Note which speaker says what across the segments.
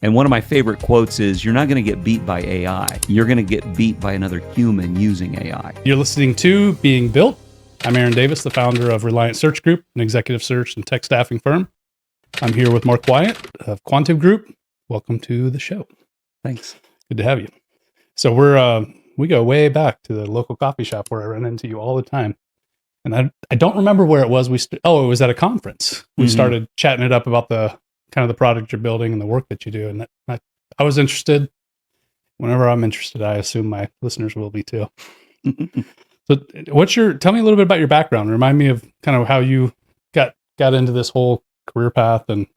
Speaker 1: And one of my favorite quotes is, you're not going to get beat by AI. You're going to get beat by another human using AI.
Speaker 2: You're listening to Being Built. I'm Aaron Davis, the founder of Reliant Search Group, an executive search and tech staffing firm. I'm here with Mark Wyatt of Quantiv Group. Welcome to the show.
Speaker 1: Thanks.
Speaker 2: Good to have you. So we go way back to the local coffee shop where I run into you all the time. And I don't remember where it was. It was at a conference. We started chatting it up about the kind of the product you're building and the work that you do. And I was interested. Whenever I'm interested, I assume my listeners will be too. So tell me a little bit about your background. Remind me of kind of how you got into this whole career path and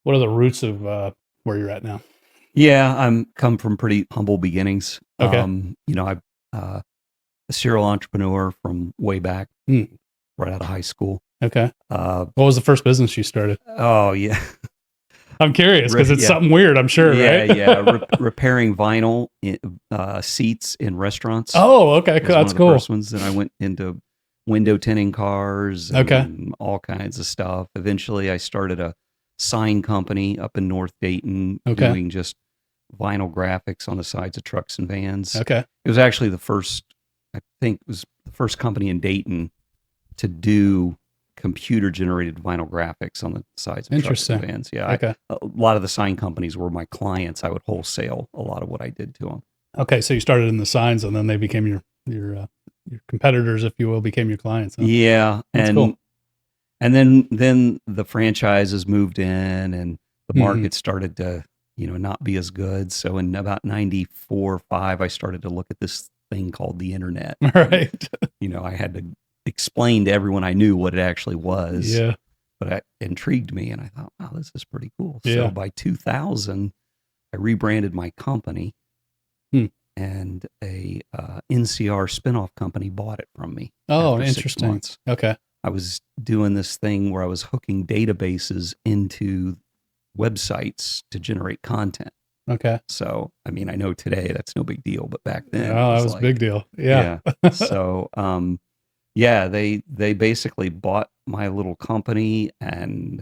Speaker 2: what are the roots of where you're at now?
Speaker 1: Yeah, I'm come from pretty humble beginnings.
Speaker 2: Okay.
Speaker 1: I'm a serial entrepreneur from way back, right out of high school.
Speaker 2: Okay. What was the first business you started?
Speaker 1: Oh, yeah.
Speaker 2: I'm curious because it's something weird, I'm sure, right?
Speaker 1: Yeah. Repairing vinyl seats in restaurants.
Speaker 2: Oh, okay. That's cool.
Speaker 1: First ones. Then I went into window tinting cars and all kinds of stuff. Eventually, I started a sign company up in North Dayton doing just vinyl graphics on the sides of trucks and vans.
Speaker 2: Okay.
Speaker 1: It was actually I think it was the first company in Dayton to do computer-generated vinyl graphics on the sides of trucks and vans. Yeah.
Speaker 2: Okay.
Speaker 1: A lot of the sign companies were my clients. I would wholesale a lot of what I did to them.
Speaker 2: Okay, so you started in the signs, and then they became your competitors, if you will, became your clients. Huh?
Speaker 1: Yeah,
Speaker 2: that's cool.
Speaker 1: And then the franchises moved in, and the market started to not be as good. So in about 94 or 5, I started to look at this thing called the internet.
Speaker 2: Right.
Speaker 1: I had to explain to everyone I knew what it actually was.
Speaker 2: Yeah.
Speaker 1: But it intrigued me, and I thought, wow, this is pretty cool.
Speaker 2: Yeah.
Speaker 1: So by 2000, I rebranded my company, and a NCR spinoff company bought it from me.
Speaker 2: Oh, interesting. Okay.
Speaker 1: I was doing this thing where I was hooking databases into websites to generate content.
Speaker 2: Okay.
Speaker 1: So, I know today that's no big deal, but back then,
Speaker 2: that was a big deal. Yeah.
Speaker 1: So, they basically bought my little company and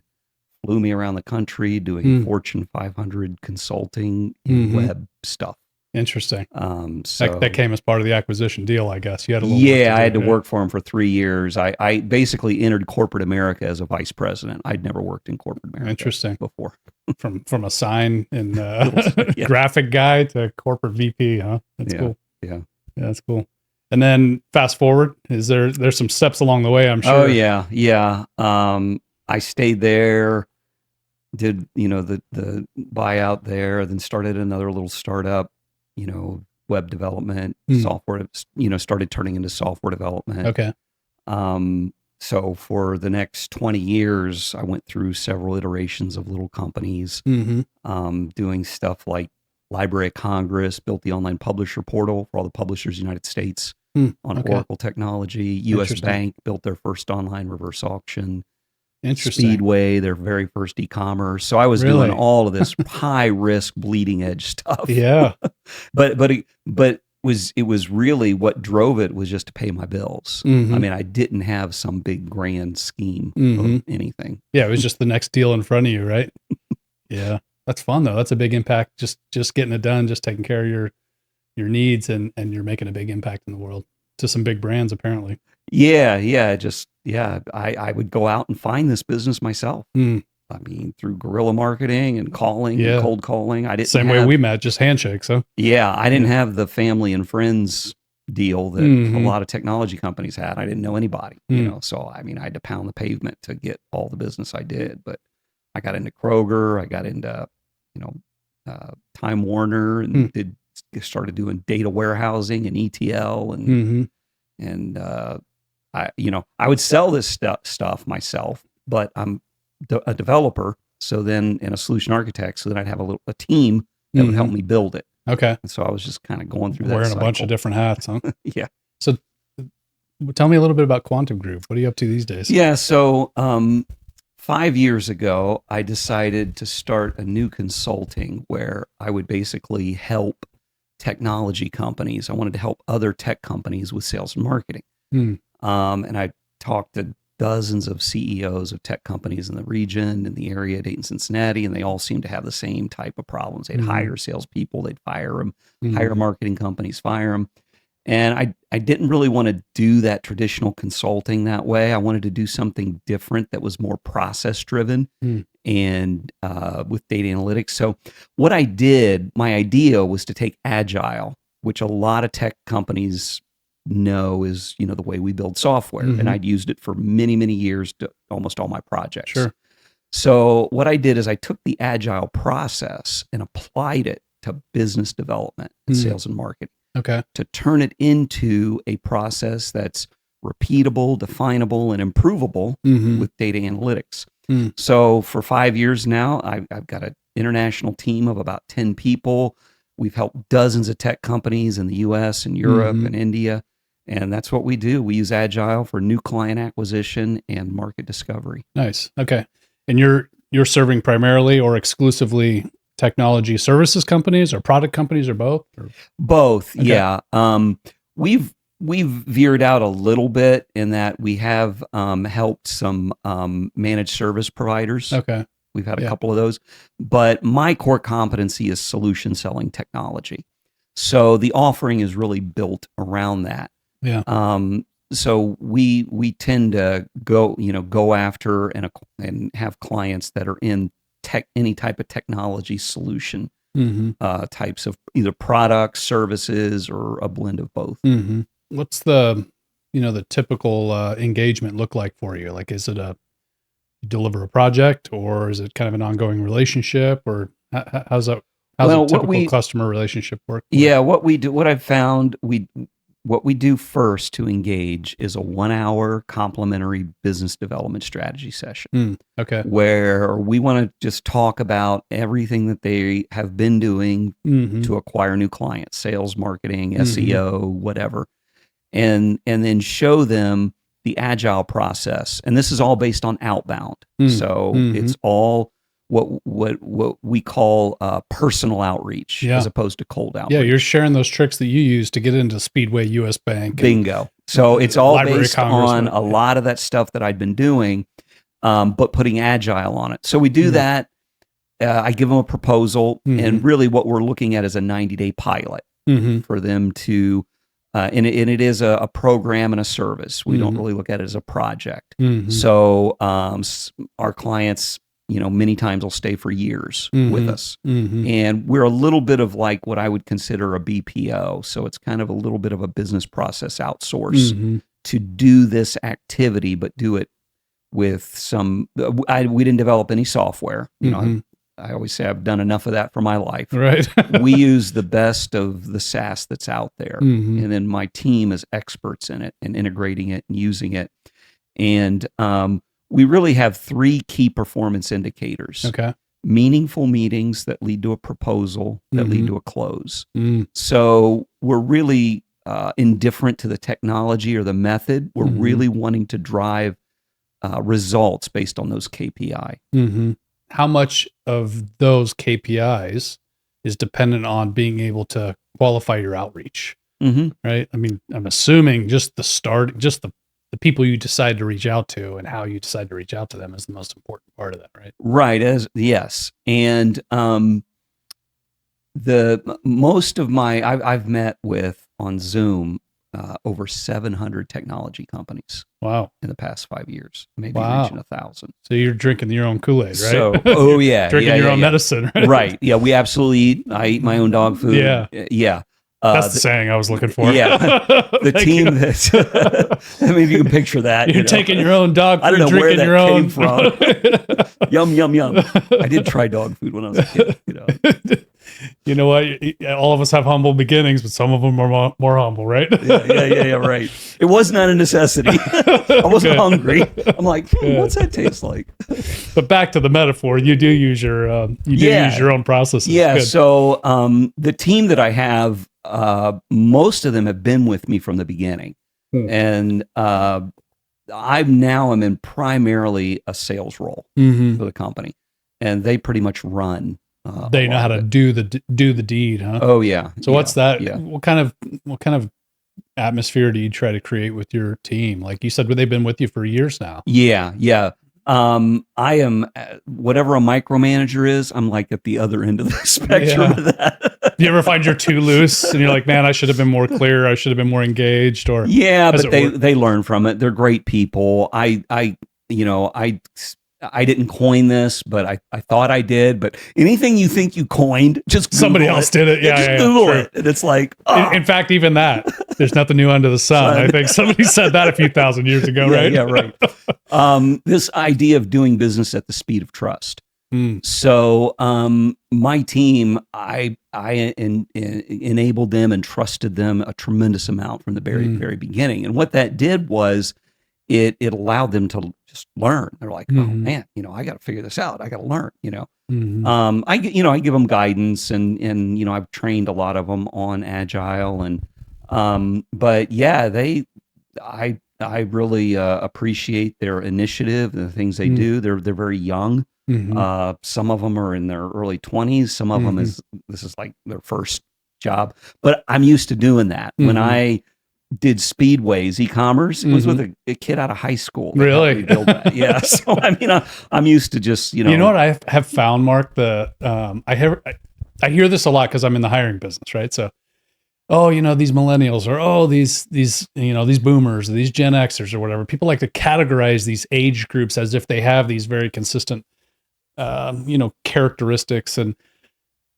Speaker 1: flew me around the country doing Fortune 500 consulting in web stuff.
Speaker 2: Interesting.
Speaker 1: So
Speaker 2: that came as part of the acquisition deal, I guess. You had a little.
Speaker 1: I had to work for him for 3 years. I basically entered corporate America as a vice president. I'd never worked in corporate America.
Speaker 2: Interesting.
Speaker 1: Before.
Speaker 2: from a sign and graphic guy to corporate VP, huh? That's cool.
Speaker 1: Yeah,
Speaker 2: that's cool. And then fast forward, there's some steps along the way, I'm sure.
Speaker 1: Oh yeah. I stayed there, did the buyout there, then started another little startup. Web development, software, started turning into software development.
Speaker 2: Okay.
Speaker 1: So for the next 20 years, I went through several iterations of little companies, doing stuff like Library of Congress, built the online publisher portal for all the publishers in the United States on Oracle technology. U.S. Bank built their first online reverse auction. Speedway, their very first e-commerce. So I was doing all of this high risk, bleeding edge stuff.
Speaker 2: Yeah,
Speaker 1: but it was really what drove it was just to pay my bills. I didn't have some big grand scheme of anything.
Speaker 2: Yeah, it was just the next deal in front of you, right? Yeah, that's fun though. That's a big impact. Just getting it done, just taking care of your needs, and you're making a big impact in the world to some big brands apparently. I would go out and find this business myself. Through guerrilla marketing and calling, and cold calling. I didn't. Way we met, just handshakes, huh?
Speaker 1: Yeah, I didn't have the family and friends deal that a lot of technology companies had. I didn't know anybody, So I had to pound the pavement to get all the business I did. But I got into Kroger. I got into Time Warner, and started doing data warehousing and ETL and I would sell this stuff myself, but I'm a developer. So then, and a solution architect. So then I'd have a team that would help me build it.
Speaker 2: Okay.
Speaker 1: And so I was just kind of going through
Speaker 2: wearing
Speaker 1: that
Speaker 2: a bunch of different hats, huh?
Speaker 1: Yeah.
Speaker 2: So tell me a little bit about Quantiv Group. What are you up to these days?
Speaker 1: Yeah. So 5 years ago, I decided to start a new consulting where I would basically help technology companies. I wanted to help other tech companies with sales and marketing. And I talked to dozens of CEOs of tech companies in the region, in the area, Dayton, Cincinnati, and they all seem to have the same type of problems. They'd hire salespeople, they'd fire them, hire marketing companies, fire them. And I didn't really want to do that traditional consulting that way. I wanted to do something different that was more process driven and with data analytics. So what I did, my idea was to take Agile, which a lot of tech companies know is, the way we build software. And I'd used it for many, many years to almost all my projects.
Speaker 2: Sure.
Speaker 1: So what I did is I took the Agile process and applied it to business development and sales and marketing.
Speaker 2: Okay.
Speaker 1: To turn it into a process that's repeatable, definable, and improvable with data analytics. So for 5 years now, I've got an international team of about 10 people. We've helped dozens of tech companies in the US and Europe and India. And that's what we do. We use Agile for new client acquisition and market discovery.
Speaker 2: Nice. Okay. And you're serving primarily or exclusively technology services companies or product companies or both?
Speaker 1: Both,
Speaker 2: okay.
Speaker 1: Yeah. We've veered out a little bit in that we have helped some managed service providers.
Speaker 2: Okay.
Speaker 1: We've had a couple of those, but my core competency is solution selling technology. So the offering is really built around that.
Speaker 2: Yeah.
Speaker 1: So we tend to go after and have clients that are in any type of technology solution types of either products, services, or a blend of both.
Speaker 2: What's the typical engagement look like for you? Like, is it you deliver a project, or is it kind of an ongoing relationship, or how's a typical customer relationship work?
Speaker 1: Yeah, what I've found, what we do first to engage is a 1 hour complimentary business development strategy session.
Speaker 2: Okay.
Speaker 1: Where we want to just talk about everything that they have been doing to acquire new clients, sales, marketing, SEO, whatever. And then show them the Agile process. And this is all based on outbound. So it's all what we call personal outreach as opposed to cold outreach.
Speaker 2: Yeah, you're sharing those tricks that you use to get into Speedway US Bank.
Speaker 1: Bingo. So it's all based on a lot of that stuff that I'd been doing, but putting Agile on it. So we do that. I give them a proposal, and really what we're looking at is a 90-day pilot for them to, and it is a program and a service. We don't really look at it as a project. So our clients, many times will stay for years with us. And we're a little bit of like what I would consider a BPO. So it's kind of a little bit of a business process outsource to do this activity, but do it with some, we didn't develop any software. I always say I've done enough of that for my life.
Speaker 2: Right.
Speaker 1: We use the best of the SaaS that's out there. And then my team is experts in it and integrating it and using it. And, we really have 3 key performance indicators.
Speaker 2: Okay.
Speaker 1: Meaningful meetings that lead to a proposal, that lead to a close. So we're really indifferent to the technology or the method. We're really wanting to drive results based on those KPI.
Speaker 2: How much of those KPIs is dependent on being able to qualify your outreach? Right? I mean, I'm assuming just the people you decide to reach out to and how you decide to reach out to them is the most important part of that, right?
Speaker 1: Right. Yes. And I've met with on Zoom over 700 technology companies.
Speaker 2: Wow.
Speaker 1: In the past 5 years, maybe reaching 1,000.
Speaker 2: So you're drinking your own Kool-Aid, right?
Speaker 1: So,
Speaker 2: drinking your own medicine, right?
Speaker 1: Right. Yeah, we absolutely I eat my own dog food. Yeah.
Speaker 2: That's the saying I was looking for.
Speaker 1: Yeah. The team that, maybe you can picture that.
Speaker 2: You're taking your own dog food,
Speaker 1: I don't know
Speaker 2: drinking
Speaker 1: where that
Speaker 2: your
Speaker 1: came from. Yum, yum, yum. I did try dog food when I was a kid.
Speaker 2: You know what? All of us have humble beginnings, but some of them are more humble, right?
Speaker 1: Yeah, right. It was not a necessity. I wasn't hungry. I'm like, what's that taste like?
Speaker 2: But back to the metaphor, you do use your use your own processes.
Speaker 1: Yeah.
Speaker 2: Good.
Speaker 1: So the team that I have, most of them have been with me from the beginning, and I'm in primarily a sales role for the company, and they pretty much run.
Speaker 2: They know how to do the deed, huh?
Speaker 1: Oh yeah.
Speaker 2: So what's that? Yeah. What kind of atmosphere do you try to create with your team? Like you said, they've been with you for years now.
Speaker 1: Yeah. I am whatever a micromanager is. I'm like at the other end of the spectrum of that.
Speaker 2: Do you ever find you're too loose and you're like, man, I should have been more clear. I should have been more engaged. Or
Speaker 1: yeah, but they learn from it. They're great people. I didn't coin this, but I thought I did. But anything you think you coined, just Google
Speaker 2: somebody else did it. Yeah,
Speaker 1: Google it. And it's like,
Speaker 2: in fact, even that, there's nothing new under the sun. I think somebody said that a few thousand years ago, right?
Speaker 1: Yeah, right. This idea of doing business at the speed of trust. So my team, I enabled them and trusted them a tremendous amount from the very beginning. And what that did was it allowed them to just learn. They're like, oh man, I got to figure this out. I got to learn, I give them guidance and I've trained a lot of them on agile but yeah, I really appreciate their initiative and the things they do. They're very young. Some of them are in their early 20s. Some of them this is like their first job, but I'm used to doing that. When I did Speedways e-commerce, it was with a kid out of high school.
Speaker 2: Really?
Speaker 1: Build that. Yeah. So I mean, I'm used to just
Speaker 2: You know what I have found, Mark? I hear this a lot because I'm in the hiring business, right? So, these millennials, or these boomers, or these Gen Xers, or whatever. People like to categorize these age groups as if they have these very consistent, characteristics, and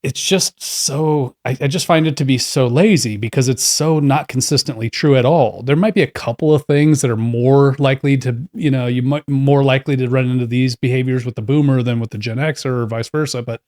Speaker 2: it's just so. I just find it to be so lazy because it's so not consistently true at all. There might be a couple of things that are more likely to, you might more likely to run into these behaviors with the boomer than with the Gen Xer, or vice versa, but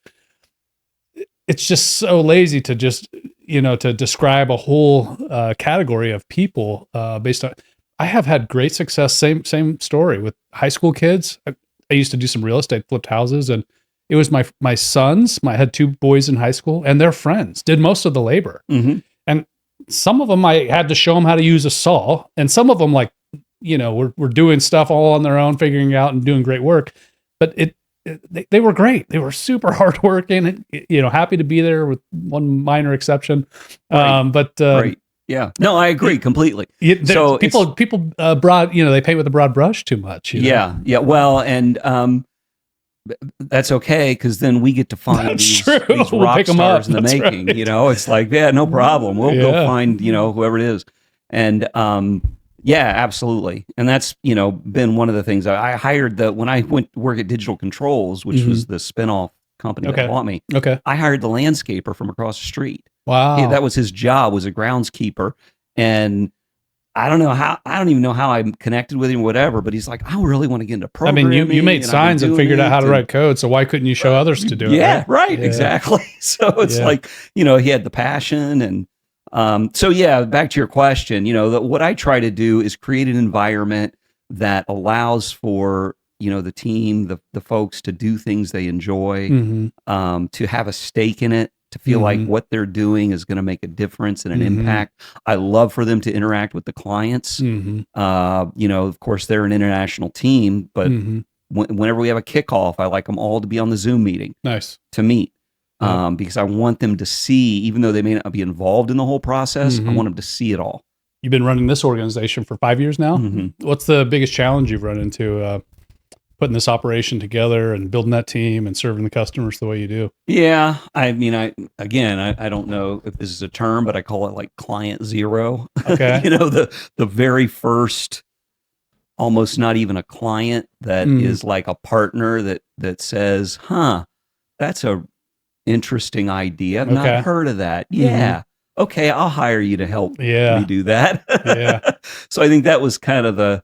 Speaker 2: it's just so lazy to just, to describe a whole category of people based on. I have had great success. Same story with high school kids. I used to do some real estate, flipped houses, and it was my sons. I had two boys in high school, and their friends did most of the labor. And some of them I had to show them how to use a saw, and some of them were doing stuff all on their own, figuring out and doing great work. But they were great. They were super hardworking, and happy to be there with one minor exception.
Speaker 1: Right. Yeah. No, I agree completely.
Speaker 2: So people broad, they paint with a broad brush too much.
Speaker 1: Yeah. Well, and that's okay, because then we get to find these rock stars in the making. Right. It's like, yeah, no problem. We'll go find whoever it is, and yeah, absolutely. And that's been one of the things I hired. When I went to work at Digital Controls, which was the spinoff company that bought me. I hired the landscaper from across the street.
Speaker 2: Wow,
Speaker 1: that was his job, was a groundskeeper, and I don't even know how I connected with him or whatever, but he's like, I really want to get into programming.
Speaker 2: I mean, you made signs and figured out how to write code, so why couldn't you show others to do it?
Speaker 1: Yeah, right, exactly. So it's like, he had the passion. And so yeah, back to your question, what I try to do is create an environment that allows for, the team, the folks to do things they enjoy, to have a stake in it, to feel like what they're doing is going to make a difference and an impact. I love for them to interact with the clients. Of course, they're an international team, but whenever we have a kickoff, I like them all to be on the Zoom meeting.
Speaker 2: Nice.
Speaker 1: To meet. Because I want them to see, even though they may not be involved in the whole process, I want them to see it all.
Speaker 2: You've been running this organization for 5 years now. What's the biggest challenge you've run into putting this operation together and building that team and serving the customers the way you do?
Speaker 1: Yeah. I mean, I don't know if this is a term, but I call it like client zero.
Speaker 2: Okay.
Speaker 1: The very first, almost not even a client that is like a partner that says, that's a interesting idea. I've not heard of that. Yeah. Okay. I'll hire you to help me do that. So I think that was kind of the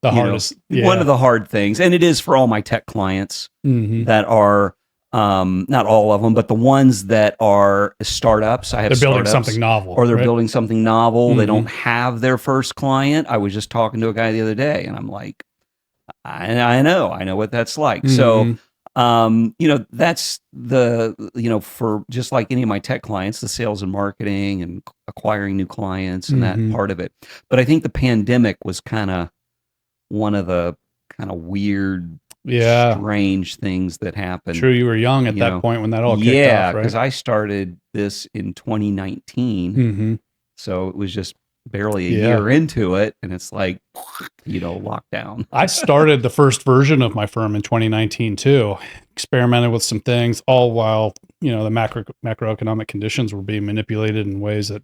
Speaker 1: hardest, one of the hard things. And it is for all my tech clients that are, not all of them, but the ones that are startups. They're
Speaker 2: building something novel,
Speaker 1: or they're building something novel. They don't have their first client. I was just talking to a guy the other day, and I'm like, I know what that's like. So, that's for just like any of my tech clients, the sales and marketing and acquiring new clients and that part of it. But I think the pandemic was kind of one of the kind of weird, strange things that happened.
Speaker 2: True, you were young at that point when that all kicked off, right?
Speaker 1: Because I started this in 2019. So it was just barely a year into it, and it's like, lockdown.
Speaker 2: I started the first version of my firm in 2019 too, experimented with some things, all while the macroeconomic conditions were being manipulated in ways that.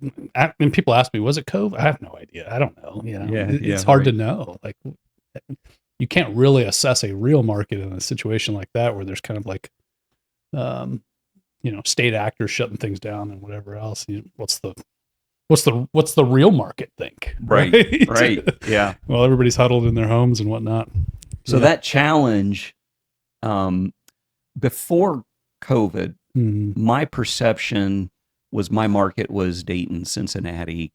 Speaker 2: And people ask me, "Was it COVID?" I have no idea. I don't know. It's hard to know. Like, you can't really assess a real market in a situation like that, where there's kind of like, state actors shutting things down and whatever else. What's the real market think?
Speaker 1: Right. Yeah.
Speaker 2: Well, everybody's huddled in their homes and whatnot.
Speaker 1: So that challenge, before COVID, my perception was my market was Dayton, Cincinnati,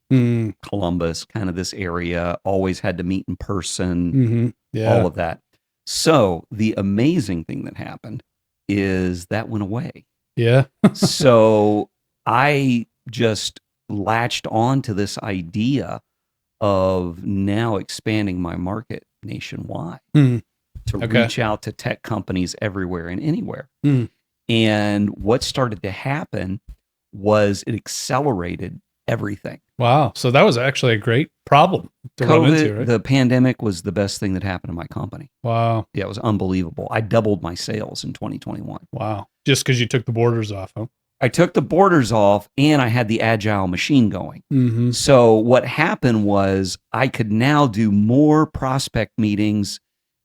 Speaker 1: Columbus, kind of this area, always had to meet in person, all of that. So the amazing thing that happened is that went away.
Speaker 2: Yeah.
Speaker 1: So I just latched on to this idea of now expanding my market nationwide to reach out to tech companies everywhere and anywhere. And what started to happen was it accelerated everything.
Speaker 2: Wow. So that was actually a great problem to run into, right?
Speaker 1: The pandemic was the best thing that happened to my company.
Speaker 2: Wow.
Speaker 1: Yeah, it was unbelievable. I doubled my sales in 2021.
Speaker 2: Wow. Just because you took the borders off, huh?
Speaker 1: I took the borders off and I had the agile machine going. So what happened was I could now do more prospect meetings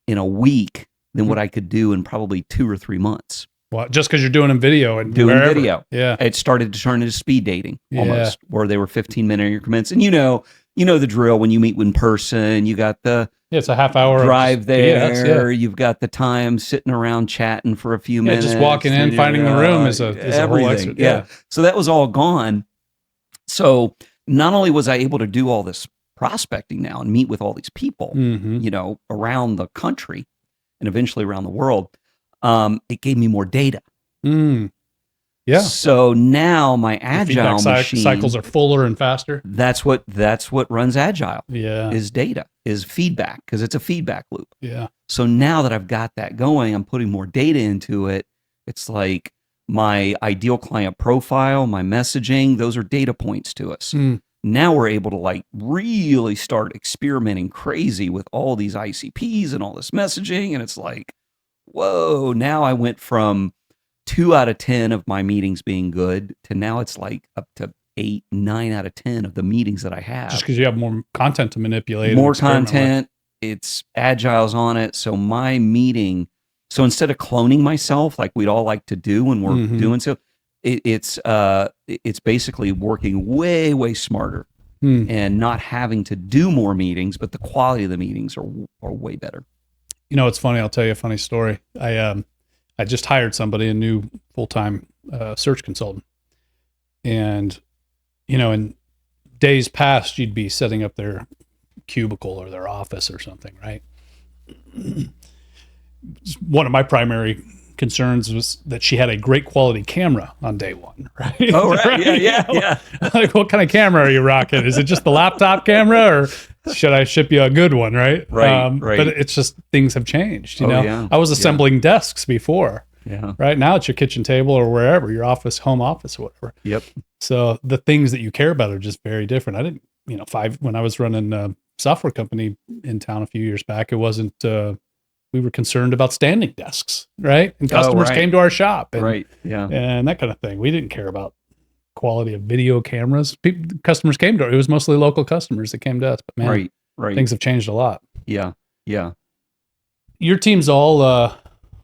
Speaker 1: in a week than what I could do in probably 2 or 3 months.
Speaker 2: Well, just because you're doing a video and
Speaker 1: doing
Speaker 2: wherever.
Speaker 1: Video.
Speaker 2: Yeah.
Speaker 1: It started to turn into speed dating almost, where they were 15-minute increments. And you know the drill when you meet in person, you got the
Speaker 2: it's a half hour
Speaker 1: drive there. You've got the time sitting around chatting for a few minutes.
Speaker 2: Just walking in, finding the room is a whole extra.
Speaker 1: Yeah. So that was all gone. So not only was I able to do all this prospecting now and meet with all these people, around the country and eventually around the world, it gave me more data.
Speaker 2: Yeah.
Speaker 1: So now my agile machine
Speaker 2: cycles are fuller and faster.
Speaker 1: That's what runs agile.
Speaker 2: Yeah.
Speaker 1: Is data, is feedback, because it's a feedback loop.
Speaker 2: Yeah.
Speaker 1: So now that I've got that going, I'm putting more data into it. It's like my ideal client profile, my messaging, those are data points to us. Now we're able to really start experimenting crazy with all these ICPs and all this messaging. And it's like, whoa, now I went from 2 out of 10 of my meetings being good to now it's like up to 8, 9 out of 10 of the meetings that I have.
Speaker 2: Just because you have more content to manipulate.
Speaker 1: More content, it's agile's on it. So my meeting, so instead of cloning myself like we'd all like to do when we're doing so, it's basically working way, way smarter and not having to do more meetings, but the quality of the meetings are way better.
Speaker 2: It's funny. I'll tell you a funny story. I just hired somebody, a new full-time search consultant. And, in days past, you'd be setting up their cubicle or their office or something, right? One of my primary concerns was that she had a great quality camera on day one, right?
Speaker 1: Oh, right. Yeah.
Speaker 2: Like, what kind of camera are you rocking? Is it just the laptop camera or should I ship you a good one, right?
Speaker 1: Right.
Speaker 2: But it's just things have changed,
Speaker 1: Yeah.
Speaker 2: I was assembling desks before.
Speaker 1: Yeah.
Speaker 2: Right now it's your kitchen table or wherever, your office, home office, or whatever.
Speaker 1: Yep.
Speaker 2: So the things that you care about are just very different. I didn't, when I was running a software company in town a few years back, it wasn't, we were concerned about standing desks, right? And customers came to our shop and, and that kind of thing. We didn't care about quality of video cameras. Customers came to it was mostly local customers that came to us, but man, things have changed a lot.
Speaker 1: Yeah.
Speaker 2: Your team's all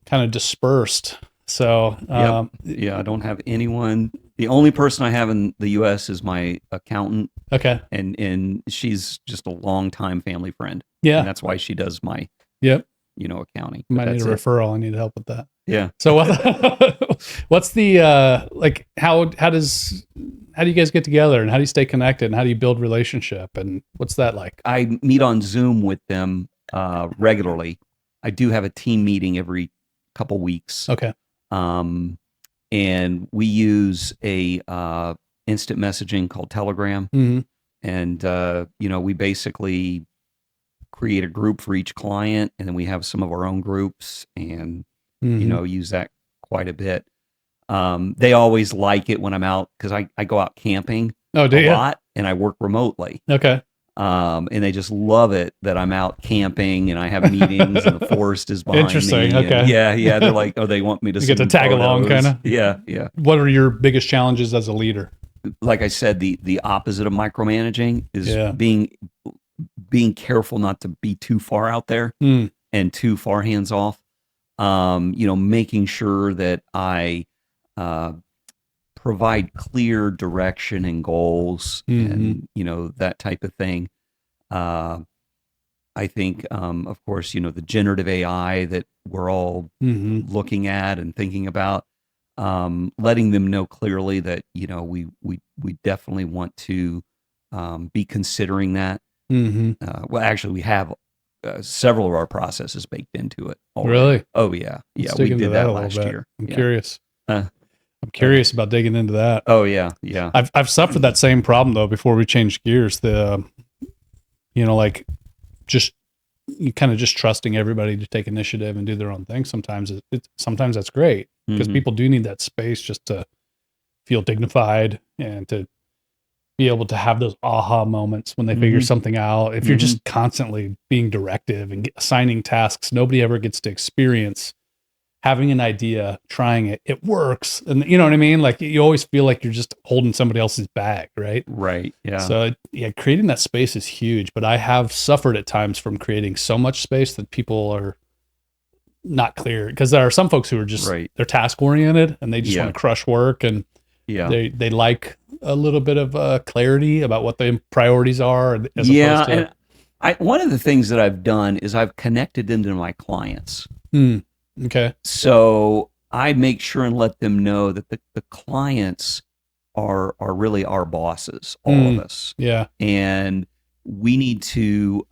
Speaker 2: kind of dispersed. So
Speaker 1: I don't have anyone. The only person I have in the US is my accountant.
Speaker 2: Okay.
Speaker 1: And she's just a longtime family friend.
Speaker 2: Yeah.
Speaker 1: And that's why she does my accounting.
Speaker 2: Might need a referral. I need help with that.
Speaker 1: Yeah.
Speaker 2: So what's the how do you guys get together and how do you stay connected and how do you build relationship and what's that like?
Speaker 1: I meet on Zoom with them regularly. I do have a team meeting every couple weeks.
Speaker 2: Okay.
Speaker 1: And we use a instant messaging called Telegram. And we basically create a group for each client, and then we have some of our own groups and use that quite a bit. They always like it when I'm out because I go out camping a lot. and I work remotely.
Speaker 2: Okay.
Speaker 1: And they just love it that I'm out camping and I have meetings and the forest is behind
Speaker 2: Interesting.
Speaker 1: me.
Speaker 2: Okay.
Speaker 1: And yeah. They're like, oh, they want me to
Speaker 2: You get to
Speaker 1: send
Speaker 2: tag along,
Speaker 1: photos.
Speaker 2: kind of.
Speaker 1: Yeah.
Speaker 2: What are your biggest challenges as a leader?
Speaker 1: Like I said, the opposite of micromanaging is being careful not to be too far out there and too far hands off. Making sure that I provide clear direction and goals and, that type of thing. I think, of course, the generative AI that we're all looking at and thinking about, letting them know clearly that, we definitely want to be considering that. Well, actually, we have several of our processes baked into it already.
Speaker 2: Really?
Speaker 1: Oh, yeah.
Speaker 2: Let's
Speaker 1: We
Speaker 2: dig into
Speaker 1: did
Speaker 2: that
Speaker 1: that
Speaker 2: a little
Speaker 1: last
Speaker 2: bit.
Speaker 1: year.
Speaker 2: I'm
Speaker 1: Yeah.
Speaker 2: curious. I'm curious about digging into that.
Speaker 1: Oh, yeah.
Speaker 2: I've suffered that same problem though. Before we changed gears, like just you kind of just trusting everybody to take initiative and do their own thing. Sometimes sometimes that's great because people do need that space just to feel dignified and to be able to have those aha moments when they figure something out. If you're just constantly being directive and assigning tasks, nobody ever gets to experience having an idea, trying it, it works. And you know what I mean? Like you always feel like you're just holding somebody else's bag, right?
Speaker 1: Right. Yeah.
Speaker 2: So creating that space is huge, but I have suffered at times from creating so much space that people are not clear, because there are some folks who are just, they're task oriented and they just want to crush work, and they like a little bit of clarity about what the priorities are. As opposed to,
Speaker 1: and one of the things that I've done is I've connected them to my clients.
Speaker 2: Okay.
Speaker 1: So I make sure and let them know that the clients are really our bosses, all of us.
Speaker 2: Yeah.
Speaker 1: And we need to,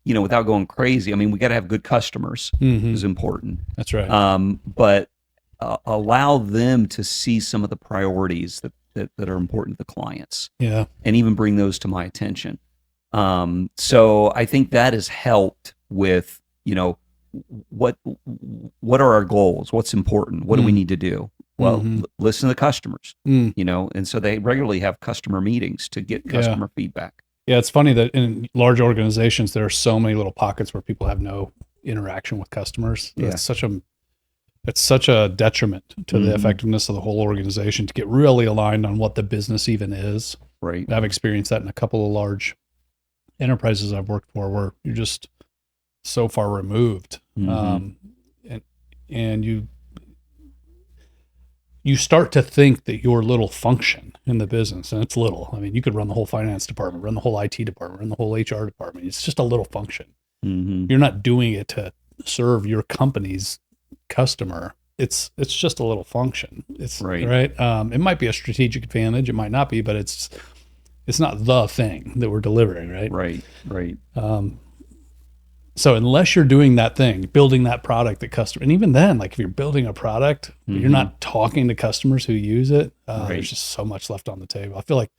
Speaker 1: without going crazy, I mean, we got to have good customers is important.
Speaker 2: That's right.
Speaker 1: But allow them to see some of the priorities that are important to the clients.
Speaker 2: Yeah.
Speaker 1: And even bring those to my attention. So I think that has helped with, what are our goals? What's important? What do we need to do? Well, listen to the customers, and so they regularly have customer meetings to get customer feedback.
Speaker 2: Yeah, it's funny that in large organizations, there are so many little pockets where people have no interaction with customers. Yeah. It's such a detriment to the effectiveness of the whole organization to get really aligned on what the business even is.
Speaker 1: Right.
Speaker 2: I've experienced that in a couple of large enterprises I've worked for, where you're just so far removed. And you start to think that your little function in the business, and it's little. I mean, you could run the whole finance department, run the whole IT department, run the whole HR department. It's just a little function. You're not doing it to serve your company's customer. It's just a little function. It's right. It might be a strategic advantage. It might not be, but it's not the thing that we're delivering.
Speaker 1: Right.
Speaker 2: So unless you're doing that thing, building that product that customer, and even then, like if you're building a product, but you're not talking to customers who use it, there's just so much left on the table. I feel like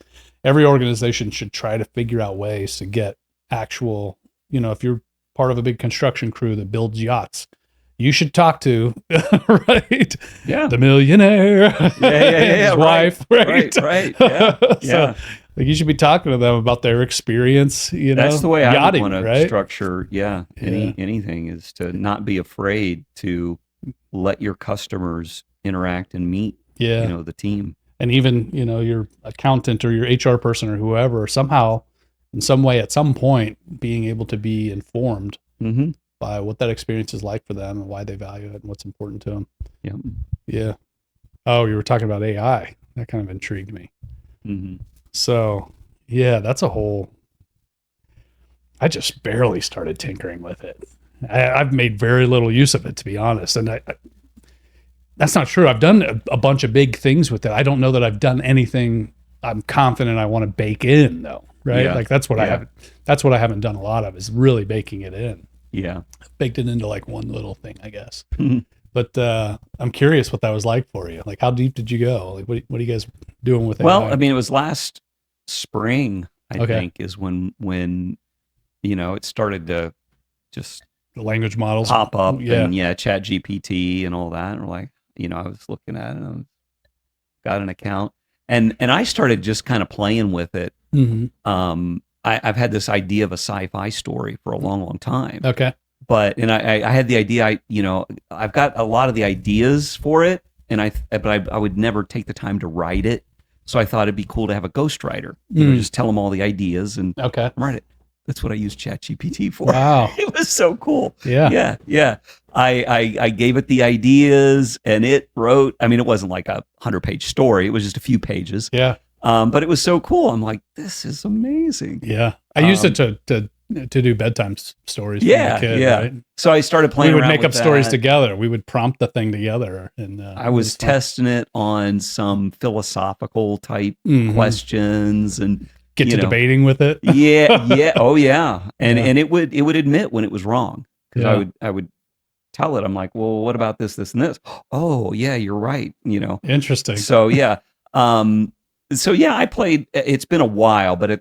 Speaker 2: every organization should try to figure out ways to get actual, if you're part of a big construction crew that builds yachts, you should talk to, the millionaire, his wife, right.
Speaker 1: Yeah.
Speaker 2: Like you should be talking to them about their experience.
Speaker 1: That's the way
Speaker 2: yachting,
Speaker 1: I would want to structure. Anything is to not be afraid to let your customers interact and meet. The team,
Speaker 2: and even your accountant or your HR person or whoever, somehow, in some way, at some point, being able to be informed by what that experience is like for them and why they value it and what's important to them. Yeah. Oh, you were talking about AI. That kind of intrigued me. So, that's a whole. I just barely started tinkering with it. I've made very little use of it, to be honest. And that's not true. I've done a bunch of big things with it. I don't know that I've done anything I'm confident I want to bake in, though. Right?
Speaker 1: Yeah.
Speaker 2: Like that's what I haven't. That's what I haven't done a lot of, is really baking it in.
Speaker 1: Yeah,
Speaker 2: baked it into like one little thing, I guess. But I'm curious what that was like for you. Like, how deep did you go? Like, what are you guys doing with it?
Speaker 1: Well, I mean, it was last spring, I think, is when it started to just
Speaker 2: the language models
Speaker 1: pop up and Chat GPT and all that. And we're like, I was looking at it and got an account. And I started just kind of playing with it.
Speaker 2: Mm-hmm.
Speaker 1: I've had this idea of a sci-fi story for a long, long time.
Speaker 2: Okay.
Speaker 1: But I had the idea. I've got a lot of the ideas for it, but I would never take the time to write it. So I thought it'd be cool to have a ghostwriter. Just tell them all the ideas and write it. That's what I used ChatGPT for.
Speaker 2: Wow.
Speaker 1: It was so cool.
Speaker 2: Yeah.
Speaker 1: Yeah. I gave it the ideas and it wrote. I mean, it wasn't like a 100-page story. It was just a few pages.
Speaker 2: Yeah.
Speaker 1: But it was so cool. I'm like, this is amazing.
Speaker 2: Yeah. I used it to do bedtime stories.
Speaker 1: Yeah.
Speaker 2: For the kid,
Speaker 1: Yeah.
Speaker 2: Right?
Speaker 1: So I started playing.
Speaker 2: We would
Speaker 1: around
Speaker 2: make
Speaker 1: with
Speaker 2: up stories
Speaker 1: that.
Speaker 2: together. We would prompt the thing together. And
Speaker 1: I was testing it on some philosophical type
Speaker 2: Mhm.
Speaker 1: questions and
Speaker 2: get to debating with it.
Speaker 1: yeah. Oh yeah. And
Speaker 2: Yeah.
Speaker 1: and it would admit when it was wrong. Because
Speaker 2: Yeah.
Speaker 1: I would tell it, I'm like, well, what about this, and this? Oh yeah, you're right.
Speaker 2: Interesting.
Speaker 1: So yeah. I played. It's been a while, but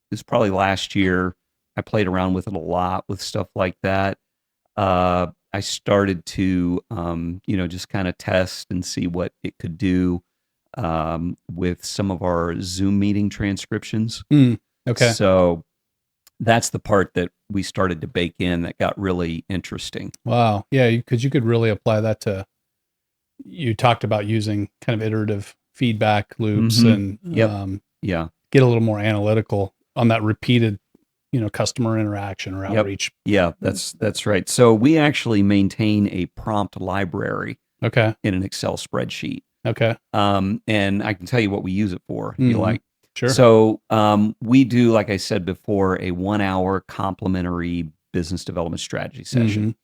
Speaker 1: it's probably last year. I played around with it a lot with stuff like that. I started to, just kind of test and see what it could do with some of our Zoom meeting transcriptions.
Speaker 2: Okay.
Speaker 1: So that's the part that we started to bake in that got really interesting.
Speaker 2: Wow. Yeah. Because you could really apply that to, you talked about using kind of iterative feedback loops and
Speaker 1: Yeah.
Speaker 2: get a little more analytical on that repeated, customer interaction or outreach.
Speaker 1: Yeah, that's right. So we actually maintain a prompt library
Speaker 2: Okay.
Speaker 1: in an Excel spreadsheet.
Speaker 2: Okay.
Speaker 1: And I can tell you what we use it for if you like.
Speaker 2: Sure.
Speaker 1: So we do, like I said before, a 1-hour complimentary business development strategy session.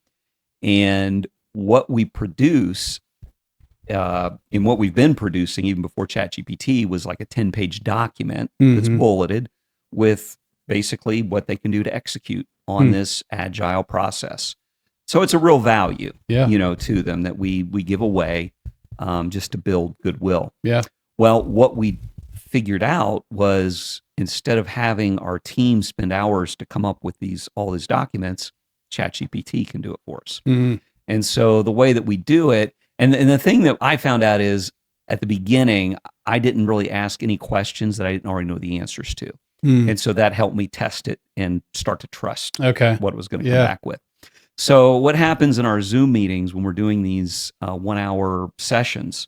Speaker 1: And what we produce, and what we've been producing even before ChatGPT, was like a 10-page document that's bulleted with basically what they can do to execute on this agile process. So it's a real value, to them that we give away just to build goodwill.
Speaker 2: Yeah.
Speaker 1: Well, what we figured out was, instead of having our team spend hours to come up with all these documents, ChatGPT can do it for us. And so the way that we do it, and the thing that I found out is, at the beginning, I didn't really ask any questions that I didn't already know the answers to. And so that helped me test it and start to trust what it was going to come back with. So what happens in our Zoom meetings when we're doing these 1-hour sessions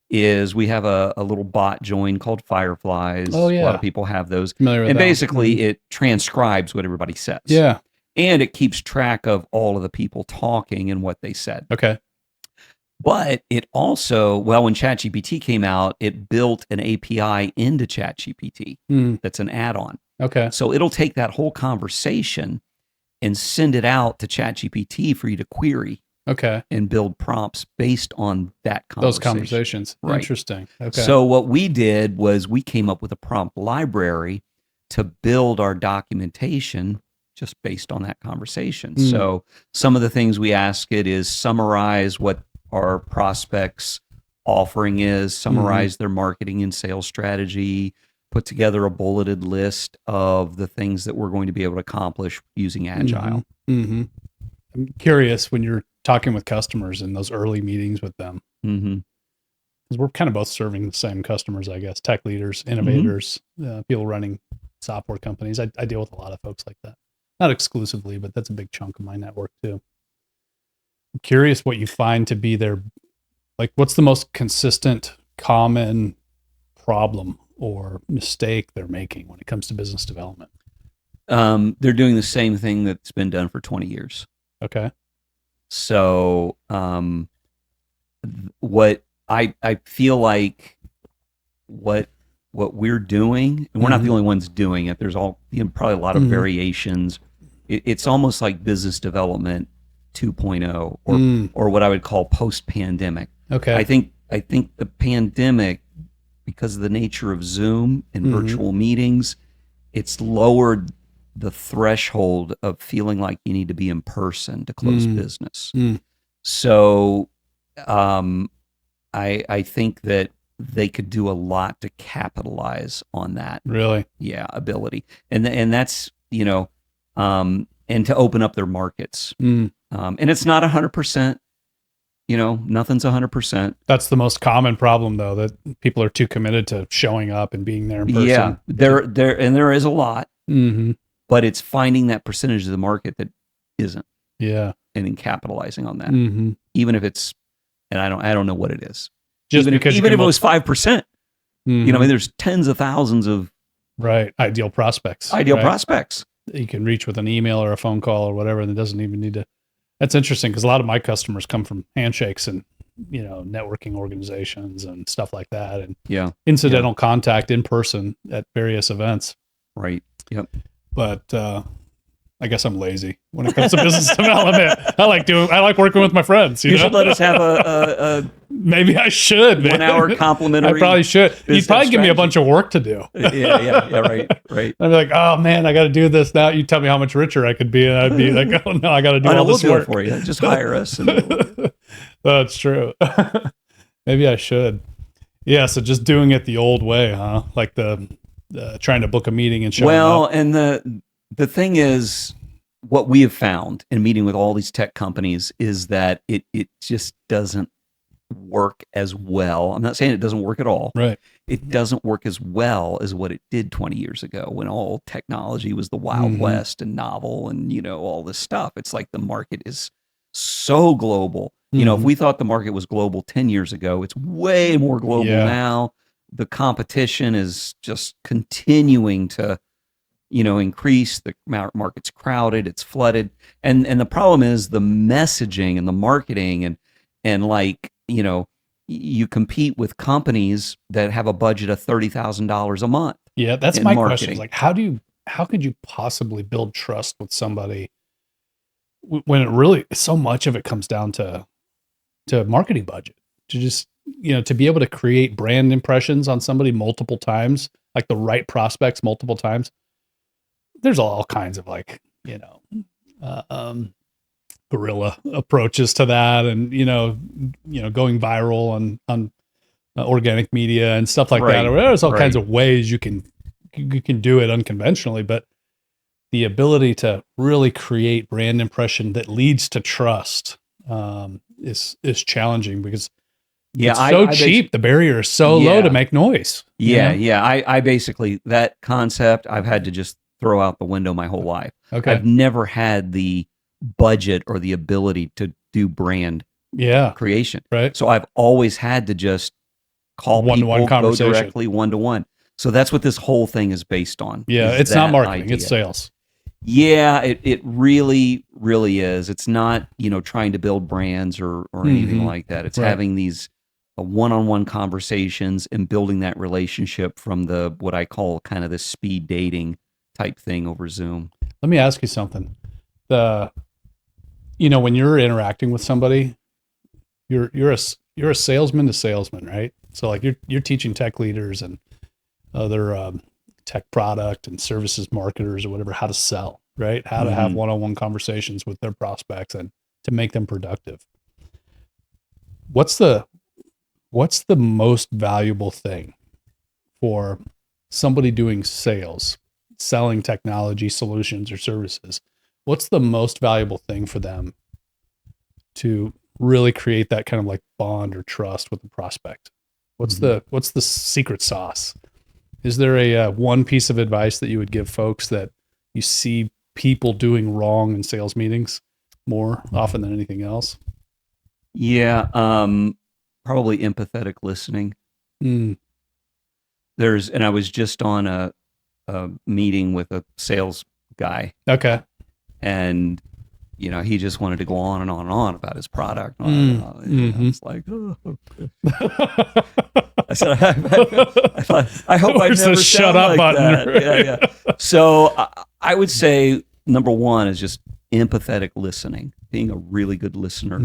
Speaker 1: is we have a little bot join called Fireflies.
Speaker 2: Oh, yeah.
Speaker 1: A lot of people have those.
Speaker 2: Familiar with
Speaker 1: and
Speaker 2: that.
Speaker 1: basically it transcribes what everybody says.
Speaker 2: Yeah.
Speaker 1: And it keeps track of all of the people talking and what they said.
Speaker 2: Okay.
Speaker 1: But it also, when ChatGPT came out, it built an API into ChatGPT that's an add-on.
Speaker 2: Okay.
Speaker 1: So it'll take that whole conversation and send it out to ChatGPT for you to query.
Speaker 2: Okay.
Speaker 1: And build prompts based on that conversation.
Speaker 2: Those conversations. Right. Interesting. Okay.
Speaker 1: So what we did was we came up with a prompt library to build our documentation just based on that conversation. So some of the things we ask it is summarize what our prospects' offering is, summarize their marketing and sales strategy, put together a bulleted list of the things that we're going to be able to accomplish using Agile.
Speaker 2: I'm curious, when you're talking with customers in those early meetings with them, because we're kind of both serving the same customers, I guess, tech leaders, innovators, people running software companies. I deal with a lot of folks like that. Not exclusively, but that's a big chunk of my network too. I'm curious what you find to be their, like, what's the most consistent, common problem or mistake they're making when it comes to business development?
Speaker 1: They're doing the same thing that's been done for 20 years.
Speaker 2: Okay.
Speaker 1: So what I feel like what we're doing, and we're not the only ones doing it. There's probably a lot of variations. It's almost like business development 2.0 or what I would call post-pandemic.
Speaker 2: Okay.
Speaker 1: I think the pandemic, because of the nature of Zoom and virtual meetings, it's lowered the threshold of feeling like you need to be in person to close business. So I think that they could do a lot to capitalize on that.
Speaker 2: Really?
Speaker 1: Yeah, ability. And that's, and to open up their markets. And it's not 100%. nothing's 100%.
Speaker 2: That's the most common problem, though, that people are too committed to showing up and being there in person.
Speaker 1: Yeah, there is a lot,
Speaker 2: Mm-hmm.
Speaker 1: but it's finding that percentage of the market that isn't,
Speaker 2: Yeah.
Speaker 1: and then capitalizing on that,
Speaker 2: Mm-hmm.
Speaker 1: even if it's, and I don't know what it is.
Speaker 2: Just
Speaker 1: even
Speaker 2: because
Speaker 1: if it was 5%,
Speaker 2: Mm-hmm.
Speaker 1: I mean, there's tens of thousands of
Speaker 2: ideal prospects.
Speaker 1: ideal
Speaker 2: right?
Speaker 1: prospects.
Speaker 2: You can reach with an email or a phone call or whatever, and it doesn't even need to. That's interesting because a lot of my customers come from handshakes and networking organizations and stuff like that, and incidental contact in person at various events.
Speaker 1: Right. Yep.
Speaker 2: But I guess I'm lazy when it comes to business development. I like working with my friends. You know?
Speaker 1: Should let us have a
Speaker 2: maybe I should.
Speaker 1: 1 hour complimentary.
Speaker 2: I probably should. You'd probably give me a bunch of work to do.
Speaker 1: Yeah. Right.
Speaker 2: I'd be like, oh man, I got to do this now. You tell me how much richer I could be, and I'd be like, oh no, I got to do all this
Speaker 1: we'll
Speaker 2: work
Speaker 1: do it for you. Just hire us.
Speaker 2: That's true. Maybe I should. Yeah. So just doing it the old way, huh? Like the trying to book a meeting and showing up.
Speaker 1: And the thing is, what we have found in meeting with all these tech companies is that it just doesn't work as well. I'm not saying it doesn't work at all.
Speaker 2: Right.
Speaker 1: It doesn't work as well as what it did 20 years ago when all technology was the Wild West and novel and, all this stuff. It's like the market is so global. If we thought the market was global 10 years ago, it's way more global now. The competition is just continuing to increase. The market's crowded, it's flooded. And the problem is the messaging and the marketing and like, you compete with companies that have a budget of $30,000 a month.
Speaker 2: Yeah, that's my
Speaker 1: marketing.
Speaker 2: question. Like, how could you possibly build trust with somebody when it really, so much of it comes down to marketing budget, to just, to be able to create brand impressions on somebody multiple times, like the right prospects multiple times. There's all kinds of guerrilla approaches to that, and going viral on organic media and stuff like that. There's all kinds of ways you can do it unconventionally, but the ability to really create brand impression that leads to trust is challenging because it's so cheap. The barrier is so low to make noise.
Speaker 1: I basically, that concept I've had to just throw out the window my whole life.
Speaker 2: Okay.
Speaker 1: I've never had the budget or the ability to do brand creation.
Speaker 2: Right.
Speaker 1: So I've always had to just call
Speaker 2: one-to-one
Speaker 1: people, go
Speaker 2: conversation.
Speaker 1: directly one-to-one. So that's what this whole thing is based on.
Speaker 2: Yeah, it's not marketing, it's sales.
Speaker 1: Yeah, it really, really is. It's not, trying to build brands or anything like that. It's having these one-on-one conversations and building that relationship from what I call kind of this speed dating type thing over Zoom.
Speaker 2: Let me ask you something. When you're interacting with somebody, you're a salesman to salesman, right? So like you're teaching tech leaders and other tech product and services marketers or whatever how to sell, right? How to have one-on-one conversations with their prospects and to make them productive. What's the most valuable thing for somebody doing sales, selling technology solutions or services? What's the most valuable thing for them to really create that kind of like bond or trust with the prospect? What's the secret sauce? Is there a one piece of advice that you would give folks that you see people doing wrong in sales meetings more often than anything else?
Speaker 1: Yeah, probably empathetic listening. And I was just on a meeting with a sales guy.
Speaker 2: Okay.
Speaker 1: And, he just wanted to go on and on and on about his product. I was like, oh, okay. I said, I hope I never
Speaker 2: shut up
Speaker 1: like
Speaker 2: button.
Speaker 1: that. Yeah. So I would say number one is just empathetic listening, being a really good listener,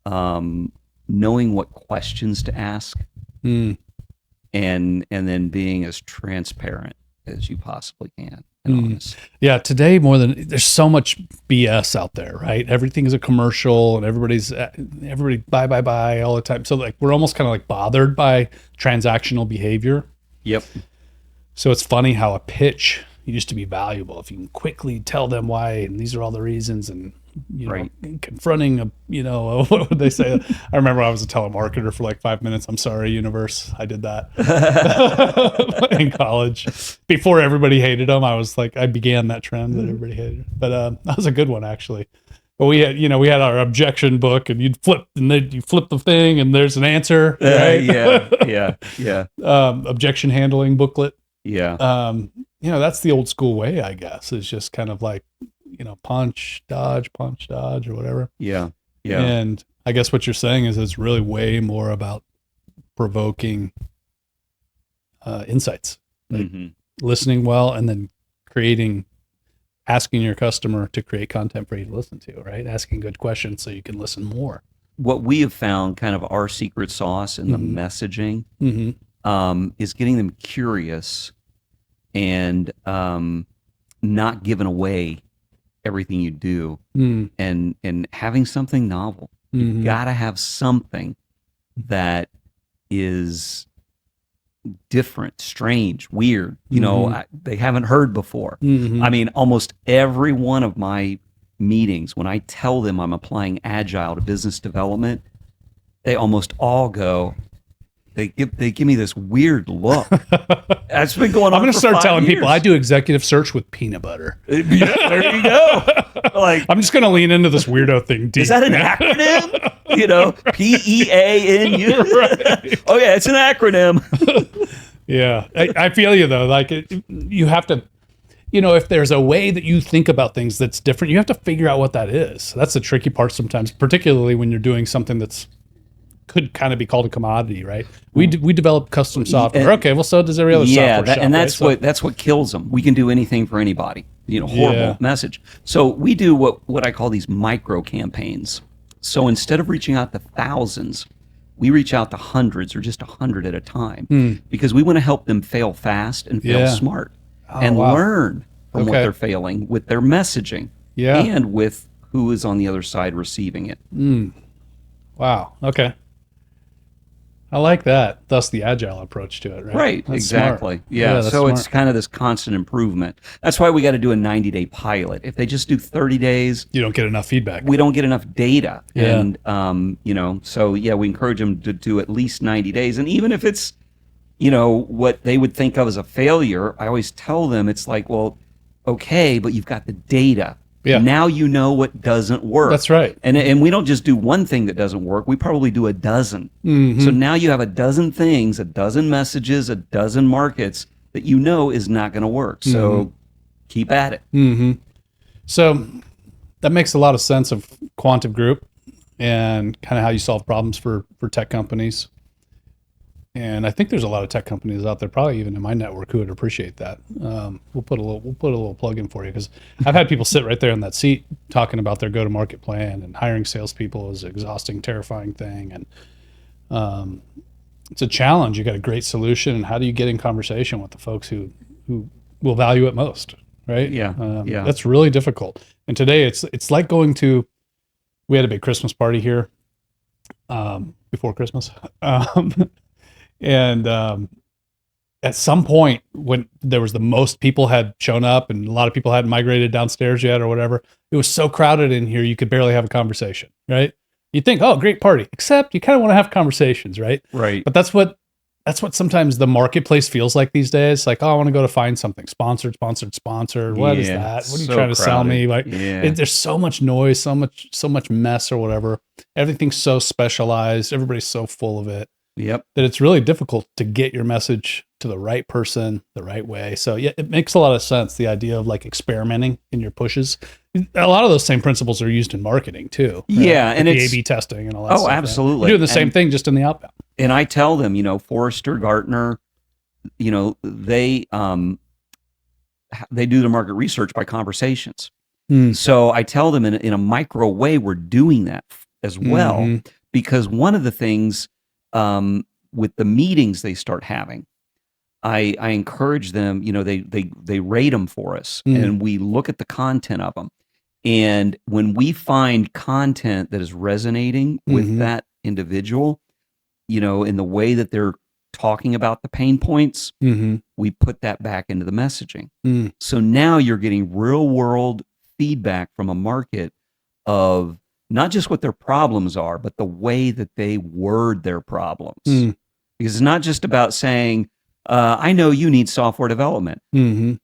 Speaker 1: knowing what questions to ask, and then being as transparent as you possibly can.
Speaker 2: Yeah, today more than there's so much BS out there, right? Everything is a commercial, and everybody buy all the time. So like we're almost kind of like bothered by transactional behavior.
Speaker 1: Yep.
Speaker 2: So it's funny how a pitch used to be valuable if you can quickly tell them why, and these are all the reasons, and
Speaker 1: Right.
Speaker 2: confronting what would they say? I remember I was a telemarketer for like 5 minutes. I'm sorry, universe, I did that in college before everybody hated them. I began that trend that everybody hated, but that was a good one actually. But we had our objection book, and you'd flip, and then you flip the thing, and there's an answer, right?
Speaker 1: Yeah.
Speaker 2: Objection handling booklet.
Speaker 1: Yeah.
Speaker 2: That's the old school way, I guess. It's just kind of like, punch, dodge, or whatever.
Speaker 1: Yeah.
Speaker 2: And I guess what you're saying is it's really way more about provoking insights, like listening well, and then asking your customer to create content for you to listen to, right? Asking good questions so you can listen more.
Speaker 1: What we have found, kind of our secret sauce in the messaging, is getting them curious and not giving away everything you do, and having something novel. You gotta have something that is different, strange, weird, they haven't heard before. I mean, almost every one of my meetings, when I tell them I'm applying agile to business development, they almost all go, they give me this weird look. That's been going on.
Speaker 2: I'm going to
Speaker 1: for
Speaker 2: start
Speaker 1: 5
Speaker 2: telling
Speaker 1: years.
Speaker 2: people I do executive search with peanut butter.
Speaker 1: Yeah, there you go. Like,
Speaker 2: I'm just going to lean into this weirdo thing deep.
Speaker 1: is that an acronym? PEANU.
Speaker 2: Right.
Speaker 1: Oh yeah, it's an acronym.
Speaker 2: Yeah, I feel you though. Like you have to, if there's a way that you think about things that's different, you have to figure out what that is. That's the tricky part sometimes, particularly when you're doing something that's could kind of be called a commodity, right? We develop custom software. Okay, well, so does every other software shop,
Speaker 1: and that's
Speaker 2: right?
Speaker 1: that's what kills them. We can do anything for anybody. Horrible message. So we do what I call these micro campaigns. So instead of reaching out to thousands, we reach out to hundreds or just 100 at a time, because we want to help them fail fast and fail smart and learn from what they're failing with their messaging and with who is on the other side receiving it.
Speaker 2: Wow. Okay. I like that. Thus the agile approach to it, right?
Speaker 1: Right,
Speaker 2: That's
Speaker 1: exactly.
Speaker 2: Smart.
Speaker 1: Yeah,
Speaker 2: that's
Speaker 1: so
Speaker 2: smart.
Speaker 1: it's kind of this constant improvement. That's why we got to do a 90-day pilot. If they just do 30 days,
Speaker 2: You don't get enough feedback.
Speaker 1: we don't get enough data.
Speaker 2: Yeah.
Speaker 1: And, so we encourage them to do at least 90 days. And even if it's, what they would think of as a failure, I always tell them it's like, well, okay, but you've got the data.
Speaker 2: Yeah.
Speaker 1: Now you know what doesn't work.
Speaker 2: That's right.
Speaker 1: And we don't just do one thing that doesn't work. We probably do a dozen. So now you have a dozen things, a dozen messages, a dozen markets that is not going to work. So keep at it.
Speaker 2: So that makes a lot of sense of Quantiv Group and kind of how you solve problems for tech companies. And I think there's a lot of tech companies out there, probably even in my network, who would appreciate that. We'll put a little plug in for you, because I've had people sit right there in that seat talking about their go-to-market plan, and hiring salespeople is an exhausting, terrifying thing, and it's a challenge. You got a great solution, and how do you get in conversation with the folks who will value it most, right?
Speaker 1: Yeah.
Speaker 2: That's really difficult. And today it's like going to. We had a big Christmas party here before Christmas. And at some point, when there was the most people had shown up and a lot of people hadn't migrated downstairs yet or whatever, it was so crowded in here you could barely have a conversation, right? You'd think, oh, great party, except you kind of want to have conversations, right?
Speaker 1: Right.
Speaker 2: But that's what sometimes the marketplace feels like these days. Like, oh, I want to go to find something sponsored. What is that? What are you trying to sell me? Like, there's so much noise, so much mess or whatever. Everything's so specialized. Everybody's so full of it.
Speaker 1: Yep.
Speaker 2: That it's really difficult to get your message to the right person the right way. So yeah, it makes a lot of sense. The idea of like experimenting in your pushes. A lot of those same principles are used in marketing too. Right?
Speaker 1: Yeah,
Speaker 2: like
Speaker 1: and
Speaker 2: the
Speaker 1: it's
Speaker 2: A/B testing and all that.
Speaker 1: Oh,
Speaker 2: stuff,
Speaker 1: absolutely.
Speaker 2: Right? You're doing the same thing, just in the outbound.
Speaker 1: And I tell them, Forrester, Gartner, they do their market research by conversations. So I tell them in a micro way, we're doing that as well, because one of the things with the meetings they start having, I encourage them, they rate them for us, and we look at the content of them. And when we find content that is resonating with that individual, in the way that they're talking about the pain points, we put that back into the messaging. So now you're getting real world feedback from a market of not just what their problems are, but the way that they word their problems. Because it's not just about saying, I know you need software development.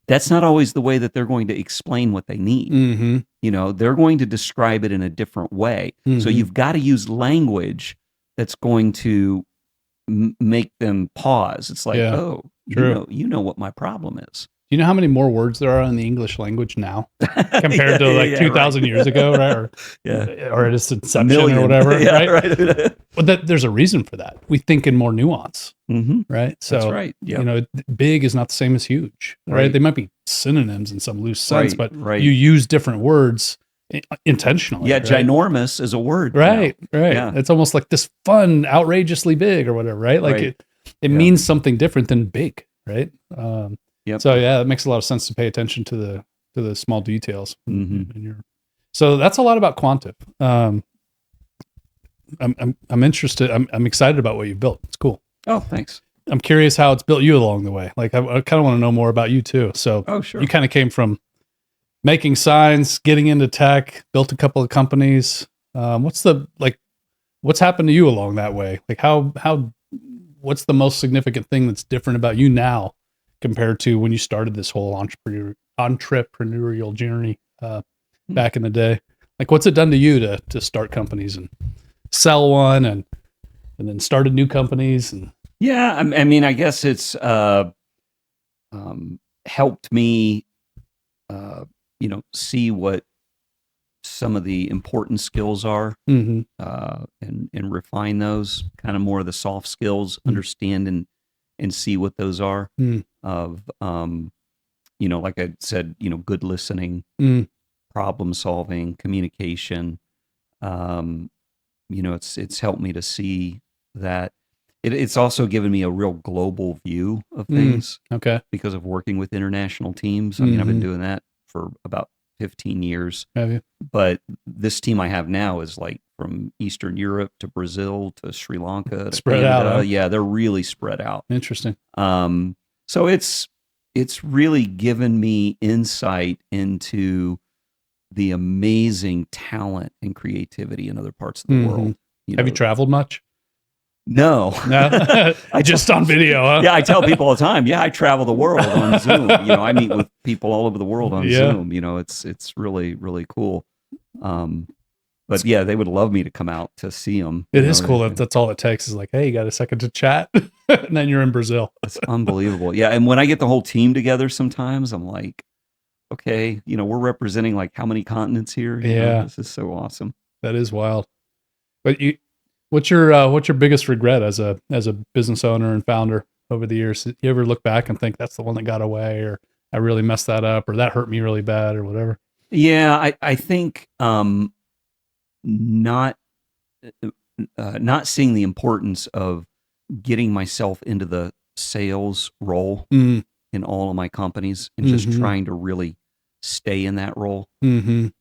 Speaker 1: That's not always the way that they're going to explain what they need. They're going to describe it in a different way. So you've got to use language that's going to make them pause. It's like, you know what my problem is.
Speaker 2: Do you know how many more words there are in the English language now compared to like 2,000 years ago, right? Or at its inception or whatever, right? But there's a reason for that. We think in more nuance, right? So,
Speaker 1: that's right.
Speaker 2: Big is not the same as huge, right? They might be synonyms in some loose sense, but you use different words intentionally.
Speaker 1: Yeah, ginormous is a word.
Speaker 2: Right. Yeah. It's almost like this fun, outrageously big or whatever, right? Like it means something different than big, right? So it makes a lot of sense to pay attention to the small details. So that's a lot about Quantiv. I'm interested. I'm excited about what you built. It's cool.
Speaker 1: Oh, thanks.
Speaker 2: I'm curious how it's built you along the way. Like I kind of want to know more about you too. So you kind of came from making signs, getting into tech, built a couple of companies. What's happened to you along that way? Like what's the most significant thing that's different about you now compared to when you started this whole entrepreneurial journey back in the day? Like, what's it done to you to start companies and sell one and then started new companies? And
Speaker 1: I mean, I guess it's helped me, see what some of the important skills are, and refine those, kind of more of the soft skills, understand and see what those are. Of like I said, good listening, problem solving, communication. It's helped me to see that. It's also given me a real global view of things. Because of working with international teams. I mean, I've been doing that for about 15 years.
Speaker 2: Have you?
Speaker 1: But this team I have now is like from Eastern Europe to Brazil to Sri Lanka to
Speaker 2: spread
Speaker 1: Canada.
Speaker 2: out. Huh?
Speaker 1: Yeah, they're really spread out.
Speaker 2: Interesting.
Speaker 1: So it's really given me insight into the amazing talent and creativity in other parts of the world.
Speaker 2: Have you traveled much?
Speaker 1: No.
Speaker 2: Just on video, huh?
Speaker 1: Yeah, I tell people all the time, I travel the world on Zoom. I meet with people all over the world on Zoom. It's really, really cool. But they would love me to come out to see them.
Speaker 2: It is cool. That's all it takes is like, hey, you got a second to chat? And then you're in Brazil.
Speaker 1: It's unbelievable. Yeah. And when I get the whole team together sometimes, I'm like, okay, we're representing like how many continents here? This is so awesome.
Speaker 2: That is wild. But what's your biggest regret as a business owner and founder over the years? You ever look back and think that's the one that got away, or I really messed that up, or that hurt me really bad, or whatever?
Speaker 1: Yeah, I think not seeing the importance of getting myself into the sales role in all of my companies and just trying to really stay in that role. I